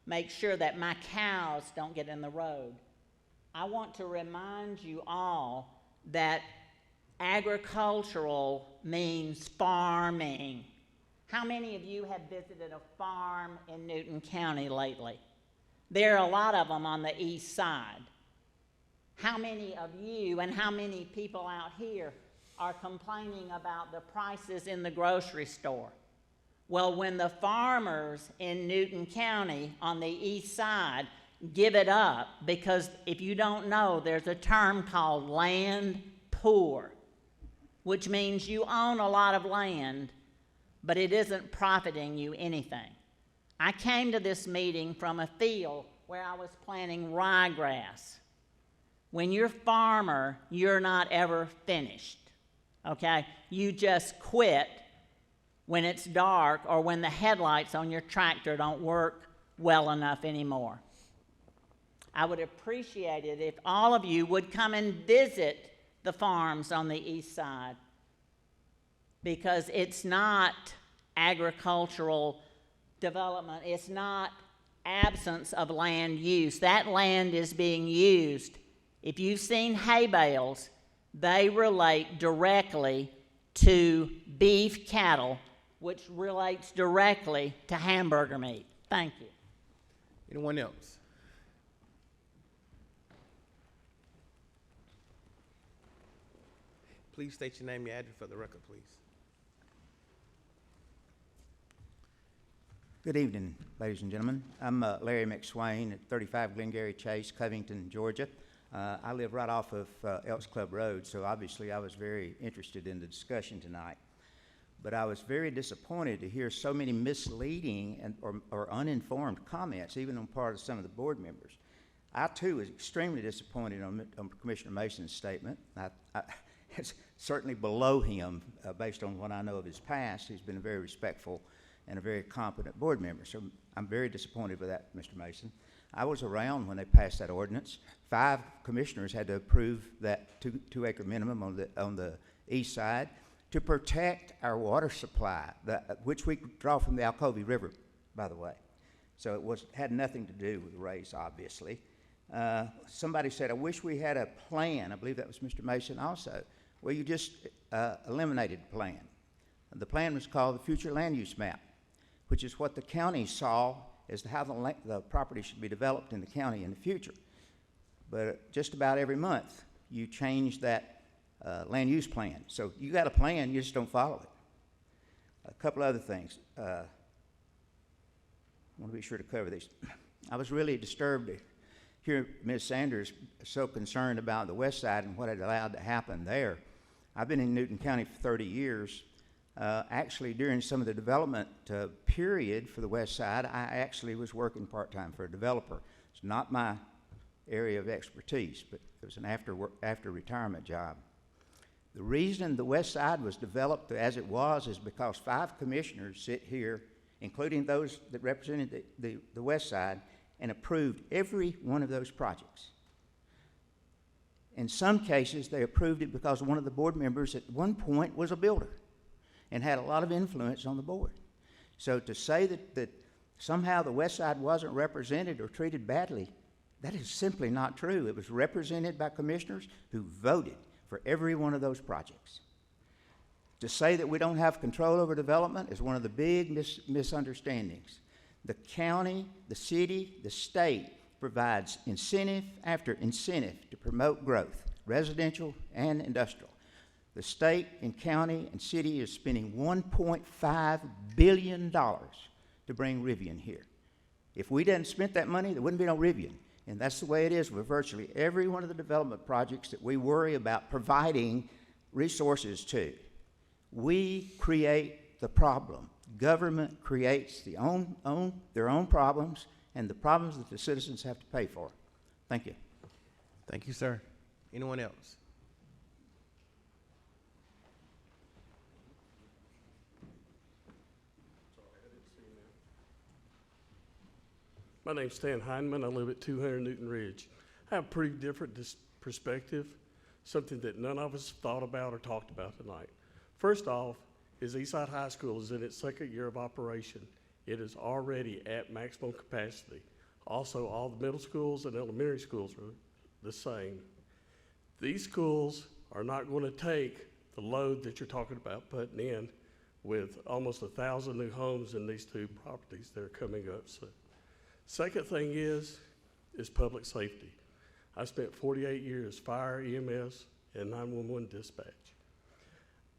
make sure that my cows don't get in the road. I want to remind you all that agricultural means farming. How many of you have visited a farm in Newton County lately? There are a lot of them on the east side. How many of you and how many people out here are complaining about the prices in the grocery store? Well, when the farmers in Newton County on the east side give it up, because if you don't know, there's a term called land poor, which means you own a lot of land, but it isn't profiting you anything. I came to this meeting from a field where I was planting ryegrass. When you're a farmer, you're not ever finished, okay? You just quit when it's dark or when the headlights on your tractor don't work well enough anymore. I would appreciate it if all of you would come and visit the farms on the east side, because it's not agricultural development. It's not absence of land use. That land is being used. If you've seen hay bales, they relate directly to beef cattle, which relates directly to hamburger meat. Thank you. Anyone else? Please state your name and your address for the record, please. Good evening, ladies and gentlemen. I'm Larry McSwain at 35 Glengarry Chase, Covington, Georgia. I live right off of Elks Club Road, so obviously I was very interested in the discussion tonight. But I was very disappointed to hear so many misleading or uninformed comments, even on part of some of the board members. I, too, was extremely disappointed on Commissioner Mason's statement. It's certainly below him, based on what I know of his past. He's been very respectful and a very competent board member. So I'm very disappointed with that, Mr. Mason. I was around when they passed that ordinance. 5 commissioners had to approve that two-acre minimum on the east side to protect our water supply, which we draw from the Alcovy River, by the way. So it had nothing to do with race, obviously. Somebody said, I wish we had a plan. I believe that was Mr. Mason also. Well, you just eliminated the plan. The plan was called the Future Land Use Map, which is what the county saw as to how the property should be developed in the county in the future. But just about every month, you change that land use plan. So you got a plan, you just don't follow it. A couple other things. I want to be sure to cover these. I was really disturbed to hear Ms. Sanders so concerned about the west side and what had allowed to happen there. I've been in Newton County for 30 years. Actually, during some of the development period for the west side, I actually was working part-time for a developer. It's not my area of expertise, but it was an after retirement job. The reason the West Side was developed as it was is because 5 commissioners sit here, including those that represented the West Side, and approved every one of those projects. In some cases, they approved it because one of the board members at one point was a builder and had a lot of influence on the board. So to say that somehow the West Side wasn't represented or treated badly, that is simply not true. It was represented by commissioners who voted for every one of those projects. To say that we don't have control over development is one of the big misunderstandings. The county, the city, the state provides incentive after incentive to promote growth, residential and industrial. The state and county and city is spending $1.5 billion to bring Rivian here. If we didn't spend that money, there wouldn't be no Rivian. And that's the way it is with virtually every one of the development projects that we worry about providing resources to. We create the problem. Government creates their own problems and the problems that the citizens have to pay for. Thank you. Thank you, sir. Anyone else? My name's Stan Heineman. I live at 200 Newton Ridge. I have a pretty different perspective, something that none of us thought about or talked about tonight. First off, is Eastside High School is in its 2nd year of operation. It is already at maximum capacity. Also, all the middle schools and elementary schools are the same. These schools are not going to take the load that you're talking about putting in with almost 1,000 new homes in these 2 properties that are coming up soon. Second thing is public safety. I spent 48 years fire, EMS, and 911 dispatch.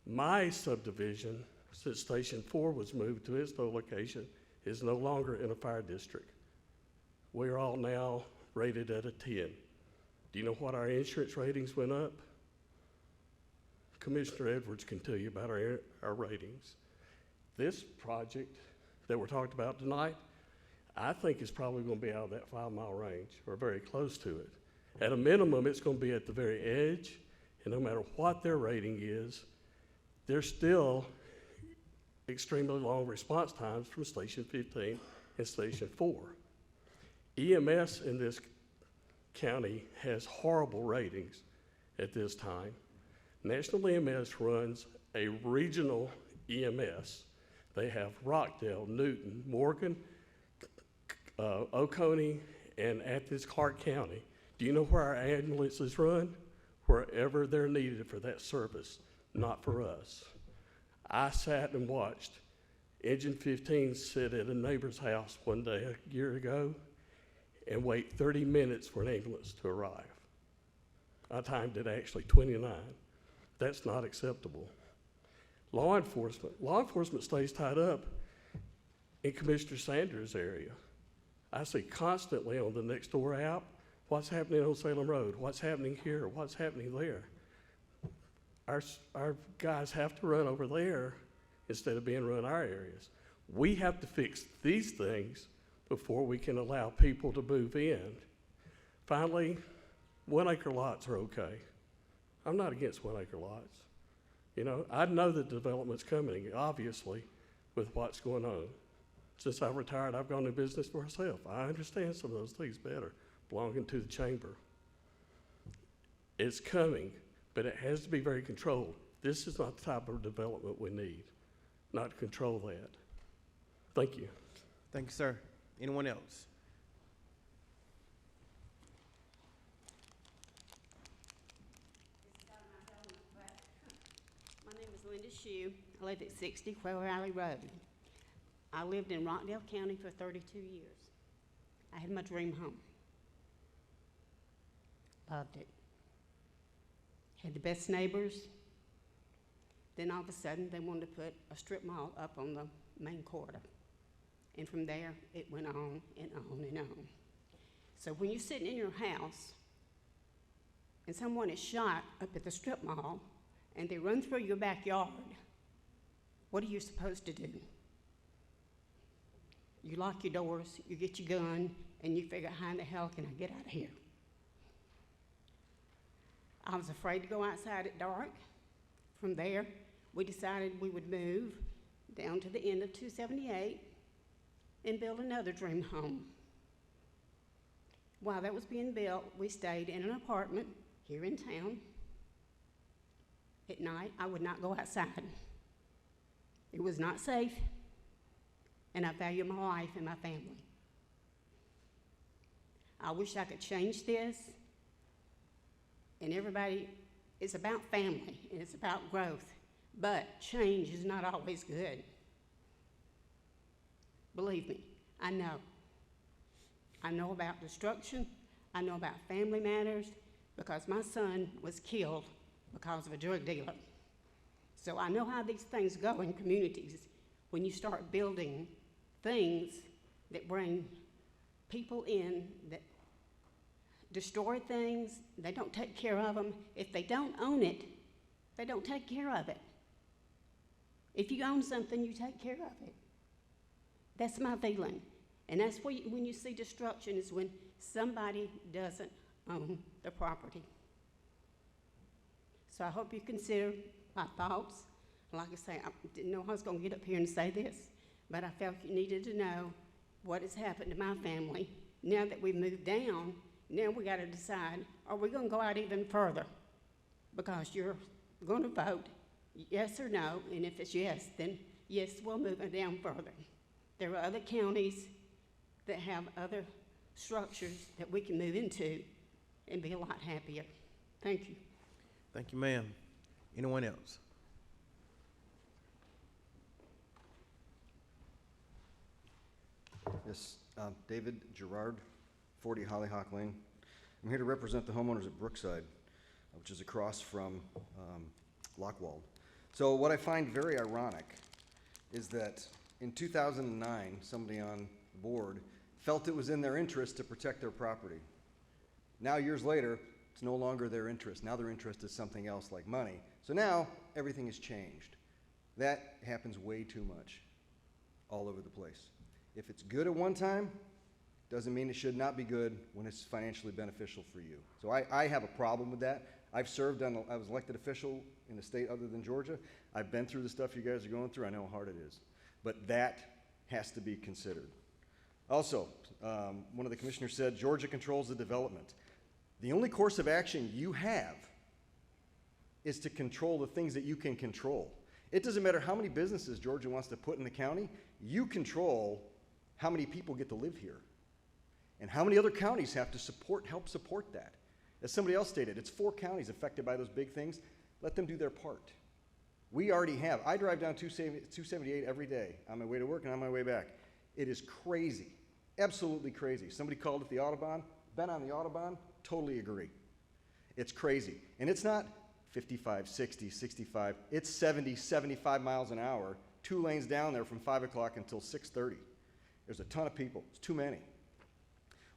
My subdivision, since Station 4 was moved to its new location, is no longer in a fire district. We're all now rated at a 10. Do you know what our insurance ratings went up? Commissioner Edwards can tell you about our ratings. This project that we're talking about tonight, I think is probably going to be out of that 5-mile range or very close to it. At a minimum, it's going to be at the very edge, and no matter what their rating is, there's still extremely long response times from Station 15 and Station 4. EMS in this county has horrible ratings at this time. National EMS runs a regional EMS. They have Rockdale, Newton, Morgan, Oconee, and Athens, Clark County. Do you know where our ambulances run? Wherever they're needed for that service, not for us. I sat and watched Engine 15 sit at a neighbor's house one day a year ago and wait 30 minutes for an ambulance to arrive. I timed it actually 29. That's not acceptable. Law enforcement stays tied up in Commissioner Sanders' area. I see constantly on the Nextdoor app what's happening on Salem Road, what's happening here, what's happening there. Our guys have to run over there instead of being run our areas. We have to fix these things before we can allow people to move in. Finally, 1-acre lots are okay. I'm not against 1-acre lots. You know, I know that development's coming, obviously, with what's going on. Since I've retired, I've gone into business for myself. I understand some of those things better, belonging to the chamber. It's coming, but it has to be very controlled. This is not the type of development we need, not to control that. Thank you. Thank you, sir. Anyone else? My name is Linda Shue. I live at 60 Quail Valley Road. I lived in Rockdale County for 32 years. I had my dream home. Loved it. Had the best neighbors. Then all of a sudden, they wanted to put a strip mall up on the main corridor. And from there, it went on and on and on. So when you're sitting in your house and someone is shot up at the strip mall and they run through your backyard, what are you supposed to do? You lock your doors, you get your gun, and you figure, how in the hell can I get out of here? I was afraid to go outside at dark. From there, we decided we would move down to the end of 278 and build another dream home. While that was being built, we stayed in an apartment here in town. At night, I would not go outside. It was not safe, and I value my life and my family. I wish I could change this, and everybody, it's about family, and it's about growth, but change is not always good. Believe me, I know. I know about destruction, I know about family matters, because my son was killed because of a drug dealer. So I know how these things go in communities when you start building things that bring people in that destroy things, they don't take care of them. If they don't own it, they don't take care of it. If you own something, you take care of it. That's my feeling. And that's when you see destruction is when somebody doesn't own the property. So I hope you consider my thoughts. Like I say, I didn't know I was going to get up here and say this, but I felt you needed to know what has happened to my family. Now that we've moved down, now we got to decide, are we going to go out even further? Because you're going to vote yes or no, and if it's yes, then yes, we'll move it down further. There are other counties that have other structures that we can move into and be a lot happier. Thank you. Thank you, ma'am. Anyone else? Yes, David Gerard, 40 Hollyhock Lane. I'm here to represent the homeowners at Brookside, which is across from Lockwald. So what I find very ironic is that in 2009, somebody on the board felt it was in their interest to protect their property. Now, years later, it's no longer their interest. Now their interest is something else like money. So now everything has changed. That happens way too much all over the place. If it's good at one time, doesn't mean it should not be good when it's financially beneficial for you. So I have a problem with that. I've served on, I was elected official in a state other than Georgia. I've been through the stuff you guys are going through. I know how hard it is. But that has to be considered. Also, one of the commissioners said Georgia controls the development. The only course of action you have is to control the things that you can control. It doesn't matter how many businesses Georgia wants to put in the county, you control how many people get to live here. And how many other counties have to help support that. As somebody else stated, it's 4 counties affected by those big things. Let them do their part. We already have. I drive down 278 every day on my way to work and on my way back. It is crazy, absolutely crazy. Somebody called it the Autobahn. Been on the Autobahn, totally agree. It's crazy. And it's not 55, 60, 65. It's 70, 75 miles an hour, 2 lanes down there from 5 o'clock until 6:30. There's a ton of people. It's too many.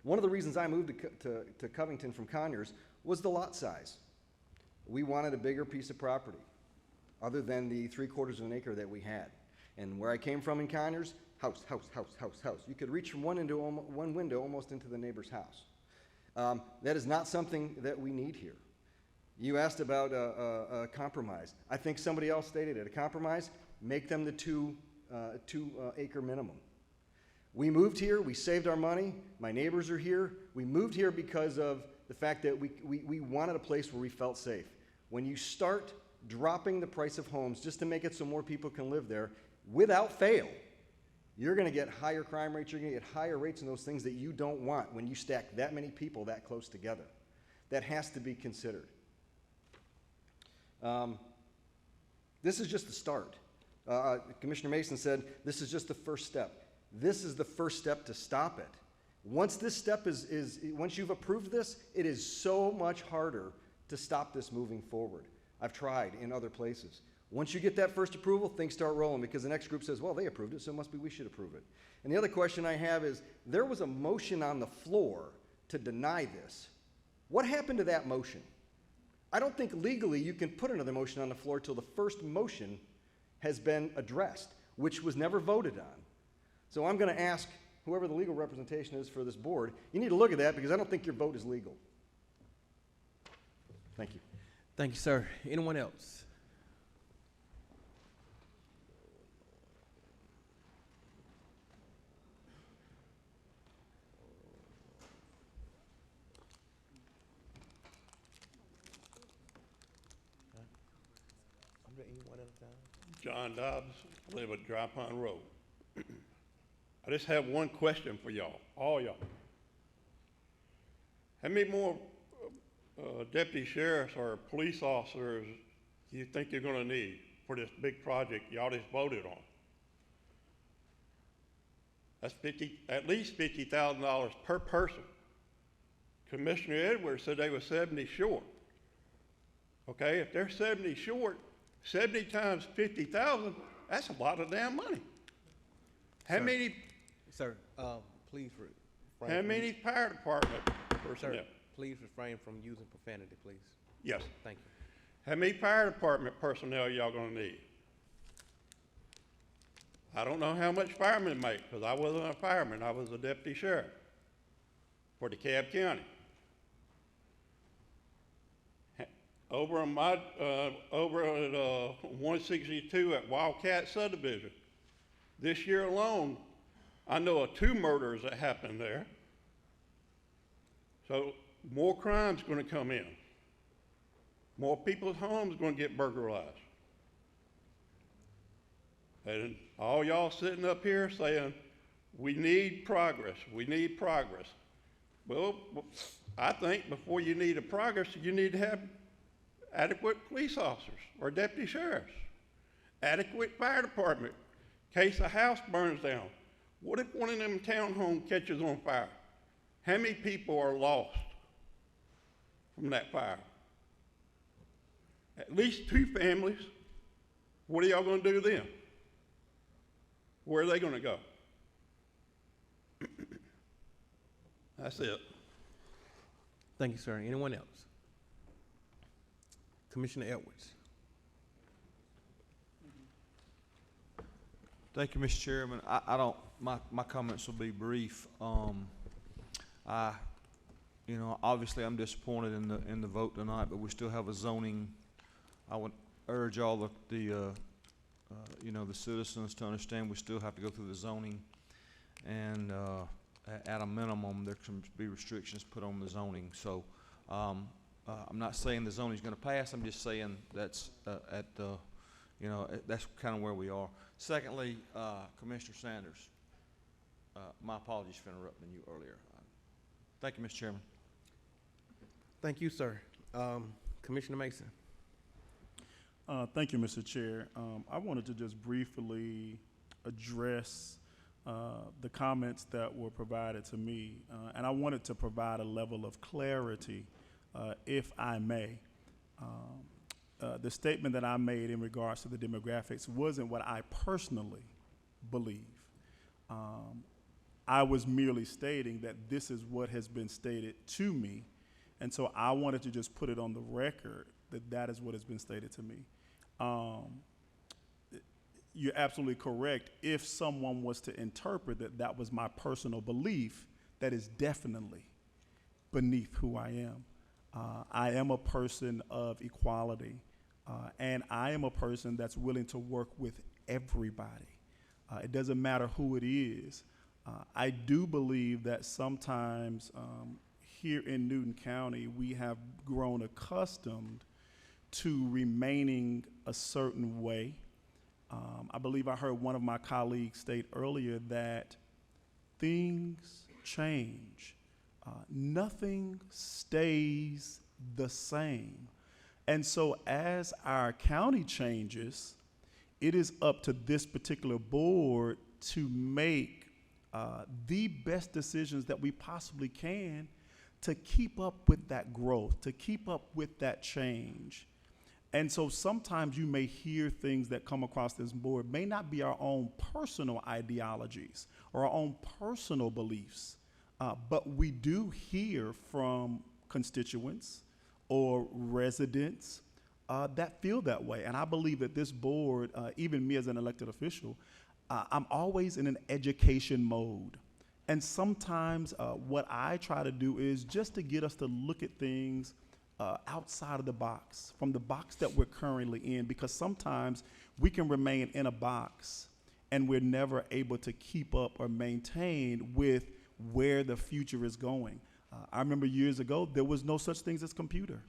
One of the reasons I moved to Covington from Conyers was the lot size. We wanted a bigger piece of property other than the 3/4 of an acre that we had. And where I came from in Conyers, house, house, house, house, house. You could reach from one window almost into the neighbor's house. That is not something that we need here. You asked about a compromise. I think somebody else stated it. A compromise, make them the 2 acre minimum. We moved here, we saved our money, my neighbors are here. We moved here because of the fact that we wanted a place where we felt safe. When you start dropping the price of homes just to make it so more people can live there, without fail, you're gonna get higher crime rates, you're gonna get higher rates in those things that you don't want when you stack that many people that close together. That has to be considered. This is just the start. Commissioner Mason said this is just the first step. This is the first step to stop it. Once this step once you've approved this, it is so much harder to stop this moving forward. I've tried in other places. Once you get that first approval, things start rolling because the next group says, well, they approved it, so it must be we should approve it. And the other question I have is, there was a motion on the floor to deny this. What happened to that motion? I don't think legally you can put another motion on the floor till the first motion has been addressed, which was never voted on. So I'm going to ask whoever the legal representation is for this board, you need to look at that because I don't think your vote is legal. Thank you. Thank you, sir. Anyone else? John Dobbs, I live at Dry Pond Road. I just have one question for y'all, all y'all. How many more deputy sheriffs or police officers do you think you're gonna need for this big project y'all just voted on? That's at least $50,000 per person. Commissioner Edwards said they were 70 short. Okay, if they're 70 short, 70 times 50,000, that's a lot of damn money. How Sir. many, Sir, please refrain. how from- many fire department personnel? Sir, please refrain from using profanity, please. Yes. Thank you. How many fire department personnel y'all gonna need? I don't know how much firemen make, because I wasn't a fireman, I was a deputy sheriff for DeKalb County. Over on over at 162 at Wildcat Subdivision, this year alone, I know of 2 murders that happened there. So more crime's gonna come in. More people's homes gonna get burglarized. And all y'all sitting up here saying, we need progress, we need progress. Well, I think before you need a progress, you need to have adequate police officers or deputy sheriffs, adequate fire department, in case a house burns down. What if one of them townhomes catches on fire? How many people are lost from that fire? At least 2 families. What are y'all gonna do then? Where are they gonna go? That's it. Thank you, sir. Anyone else? Commissioner Edwards. Thank you, Mr. Chairman. I don't, my comments will be brief. Obviously I'm disappointed in the vote tonight, but we still have a zoning. I would urge all the citizens to understand we still have to go through the zoning, and at a minimum, there can be restrictions put on the zoning. So I'm not saying the zoning is going to pass. I'm just saying that's that's kind of where we are. Secondly, Commissioner Sanders, my apologies for interrupting you earlier. Thank you, Mr. Chairman. Thank you, sir. Commissioner Mason. Thank you, Mr. Chair. I wanted to just briefly address the comments that were provided to me, and I wanted to provide a level of clarity, if I may. The statement that I made in regards to the demographics wasn't what I personally believe. I was merely stating that this is what has been stated to me, and so I wanted to just put it on the record that that is what has been stated to me. You're absolutely correct. If someone was to interpret that that was my personal belief, that is definitely beneath who I am. I am a person of equality, and I am a person that's willing to work with everybody. It doesn't matter who it is. I do believe that sometimes here in Newton County, we have grown accustomed to remaining a certain way. I believe I heard one of my colleagues state earlier that things change. Nothing stays the same. And so as our county changes, it is up to this particular board to make the best decisions that we possibly can to keep up with that growth, to keep up with that change. And so sometimes you may hear things that come across this board may not be our own personal ideologies or our own personal beliefs, but we do hear from constituents or residents that feel that way. And I believe that this board, even me as an elected official, I'm always in an education mode. And sometimes what I try to do is just to get us to look at things outside of the box, from the box that we're currently in, because sometimes we can remain in a box and we're never able to keep up or maintain with where the future is going. I remember years ago, there was no such things as computers.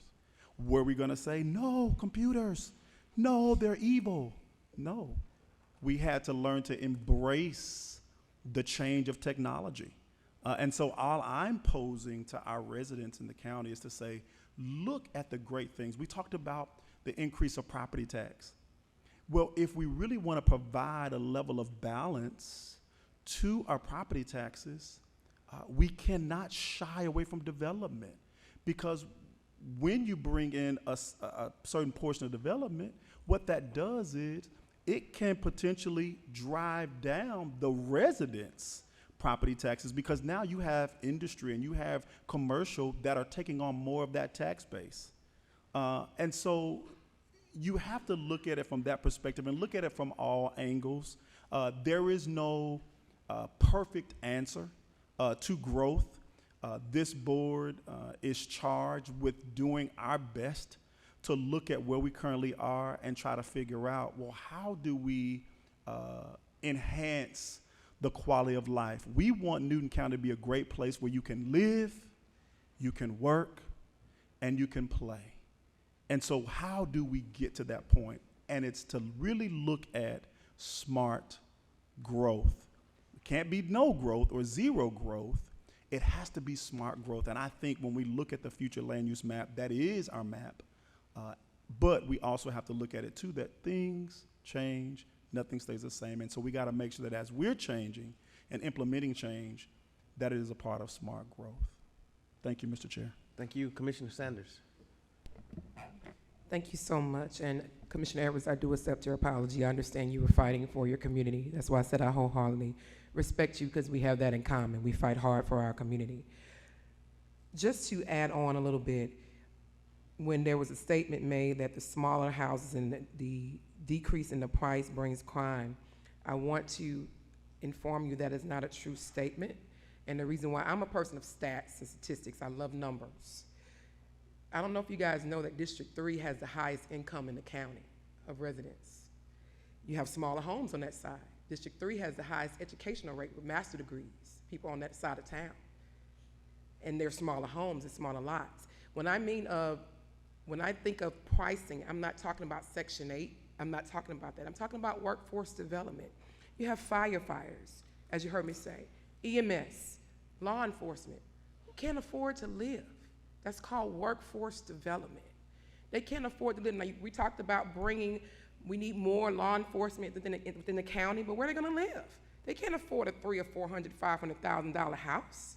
Were we gonna say, no, computers, No, they're evil. No. We had to learn to embrace the change of technology. And so all I'm posing to our residents in the county is to say, look at the great things. We talked about the increase of property tax. Well, if we really want to provide a level of balance to our property taxes, we cannot shy away from development, because when you bring in a certain portion of development, what that does is it can potentially drive down the residents' property taxes, because now you have industry and you have commercial that are taking on more of that tax base. And so you have to look at it from that perspective and look at it from all angles. There is no perfect answer to growth. This board is charged with doing our best to look at where we currently are and try to figure out, well, how do we enhance the quality of life? We want Newton County to be a great place where you can live, you can work, and you can play. And so how do we get to that point? And it's to really look at smart growth. It can't be no growth or zero growth. It has to be smart growth. And I think when we look at the future land use map, that is our map. But we also have to look at it too, that things change, nothing stays the same. And so we got to make sure that as we're changing and implementing change, that it is a part of smart growth. Thank you, Mr. Chair. Thank you, Commissioner Sanders. Thank you so much. And Commissioner Edwards, I do accept your apology. I understand you were fighting for your community. That's why I said I wholeheartedly respect you, because we have that in common. We fight hard for our community. Just to add on a little bit, when there was a statement made that the smaller houses and the decrease in the price brings crime, I want to inform you that is not a true statement. And the reason why, I'm a person of stats and statistics. I love numbers. I don't know if you guys know that District 3 has the highest income in the county of residents. You have smaller homes on that side. District 3 has the highest educational rate with master degrees, people on that side of town. And they're smaller homes and smaller lots. When I think of pricing, I'm not talking about Section 8. I'm not talking about that. I'm talking about workforce development. You have firefighters, as you heard me say, EMS, law enforcement, who can't afford to live. That's called workforce development. They can't afford to live. Now, we talked about we need more law enforcement within the county, but where are they gonna live? They can't afford a $300,000 or $400,000, $500,000 house.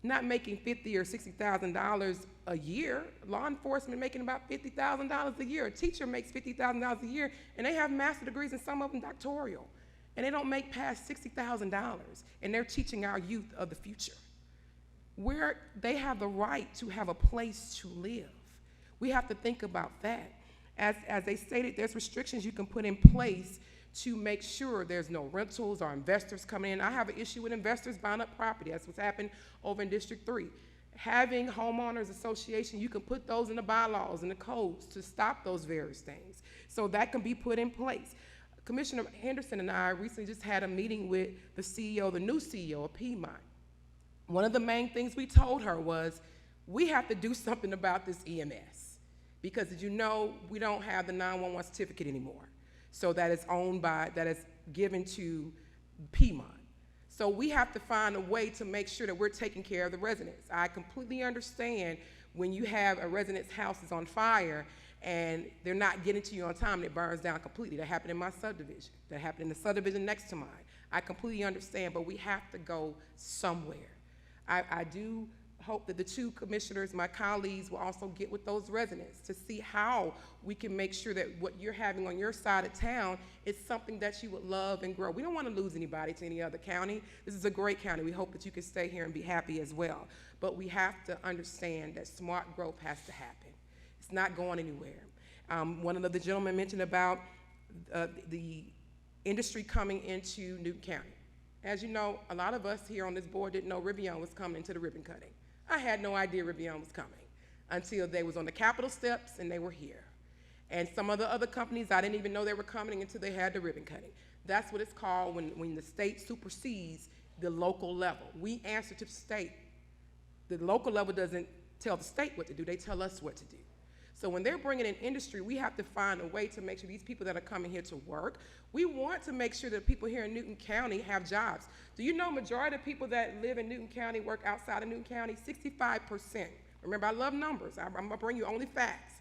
Not making $50,000 or $60,000 a year. Law enforcement making about $50,000 a year. A teacher makes $50,000 a year, and they have master degrees, and some of them doctoral. And they don't make past $60,000, and they're teaching our youth of the future. Where they have the right to have a place to live. We have to think about that. As they stated, there's restrictions you can put in place to make sure there's no rentals or investors coming in. I have an issue with investors buying up property. That's what's happened over in District 3. Having homeowners association, you can put those in the bylaws and the codes to stop those various things. So that can be put in place. Commissioner Henderson and I recently just had a meeting with the CEO, the new CEO of Piedmont. One of the main things we told her was, we have to do something about this EMS. Because as you know, we don't have the 911 certificate anymore. So that is given to Piedmont. So we have to find a way to make sure that we're taking care of the residents. I completely understand when you have a resident's house is on fire and they're not getting to you on time and it burns down completely. That happened in my subdivision. That happened in the subdivision next to mine. I completely understand, but we have to go somewhere. I do hope that the two commissioners, my colleagues, will also get with those residents to see how we can make sure that what you're having on your side of town is something that you would love and grow. We don't want to lose anybody to any other county. This is a great county. We hope that you can stay here and be happy as well. But we have to understand that smart growth has to happen. It's not going anywhere. One of the gentlemen mentioned about the industry coming into Newton County. As you know, a lot of us here on this board didn't know Rivian was coming into the ribbon cutting. I had no idea Rivian was coming until they was on the Capitol steps and they were here. And some of the other companies, I didn't even know they were coming until they had the ribbon cutting. That's what it's called when the state supersedes the local level. We answer to the state. The local level doesn't tell the state what to do, they tell us what to do. So when they're bringing in industry, we have to find a way to make sure these people that are coming here to work, we want to make sure that people here in Newton County have jobs. Do you know majority of people that live in Newton County work outside of Newton County? 65%. Remember, I love numbers. I'm gonna bring you only facts.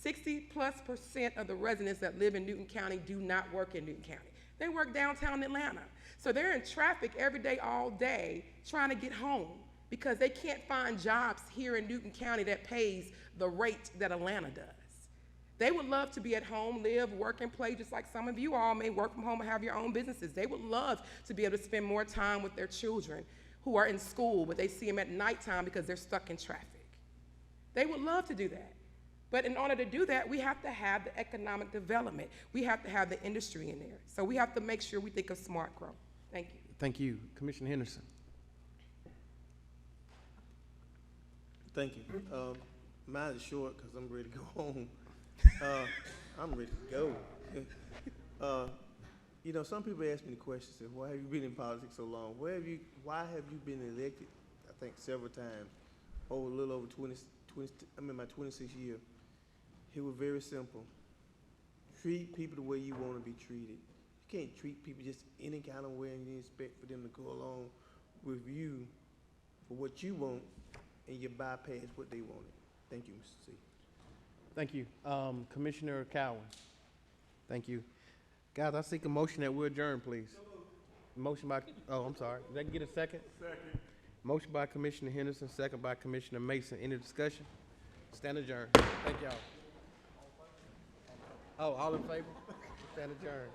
60+% of the residents that live in Newton County do not work in Newton County. They work downtown Atlanta. So they're in traffic every day, all day, trying to get home because they can't find jobs here in Newton County that pays the rate that Atlanta does. They would love to be at home, live, work, and play, just like some of you all may work from home and have your own businesses. They would love to be able to spend more time with their children who are in school, but they see them at nighttime because they're stuck in traffic. They would love to do that. But in order to do that, we have to have the economic development. We have to have the industry in there. So we have to make sure we think of smart growth. Thank you. Thank you. Commissioner Henderson. Thank you. Mine is short because I'm ready to go home. I'm ready to go. You know, some people ask me the question, say, why have you been in politics so long? Why have you been elected, I think, several times, a little over 26 years? It was very simple. Treat people the way you want to be treated. You can't treat people just any kind of way and you expect for them to go along with you for what you want and you bypass what they wanted. Thank you, Mr. C. Thank you. Commissioner Cowan. Thank you. Guys, I seek a motion that we adjourn, please. Motion by, I'm sorry. Did I get a second? Second. Motion by Commissioner Henderson, second by Commissioner Mason. Any discussion? Stand adjourned. Thank y'all. Oh, all in favor? Stand adjourned.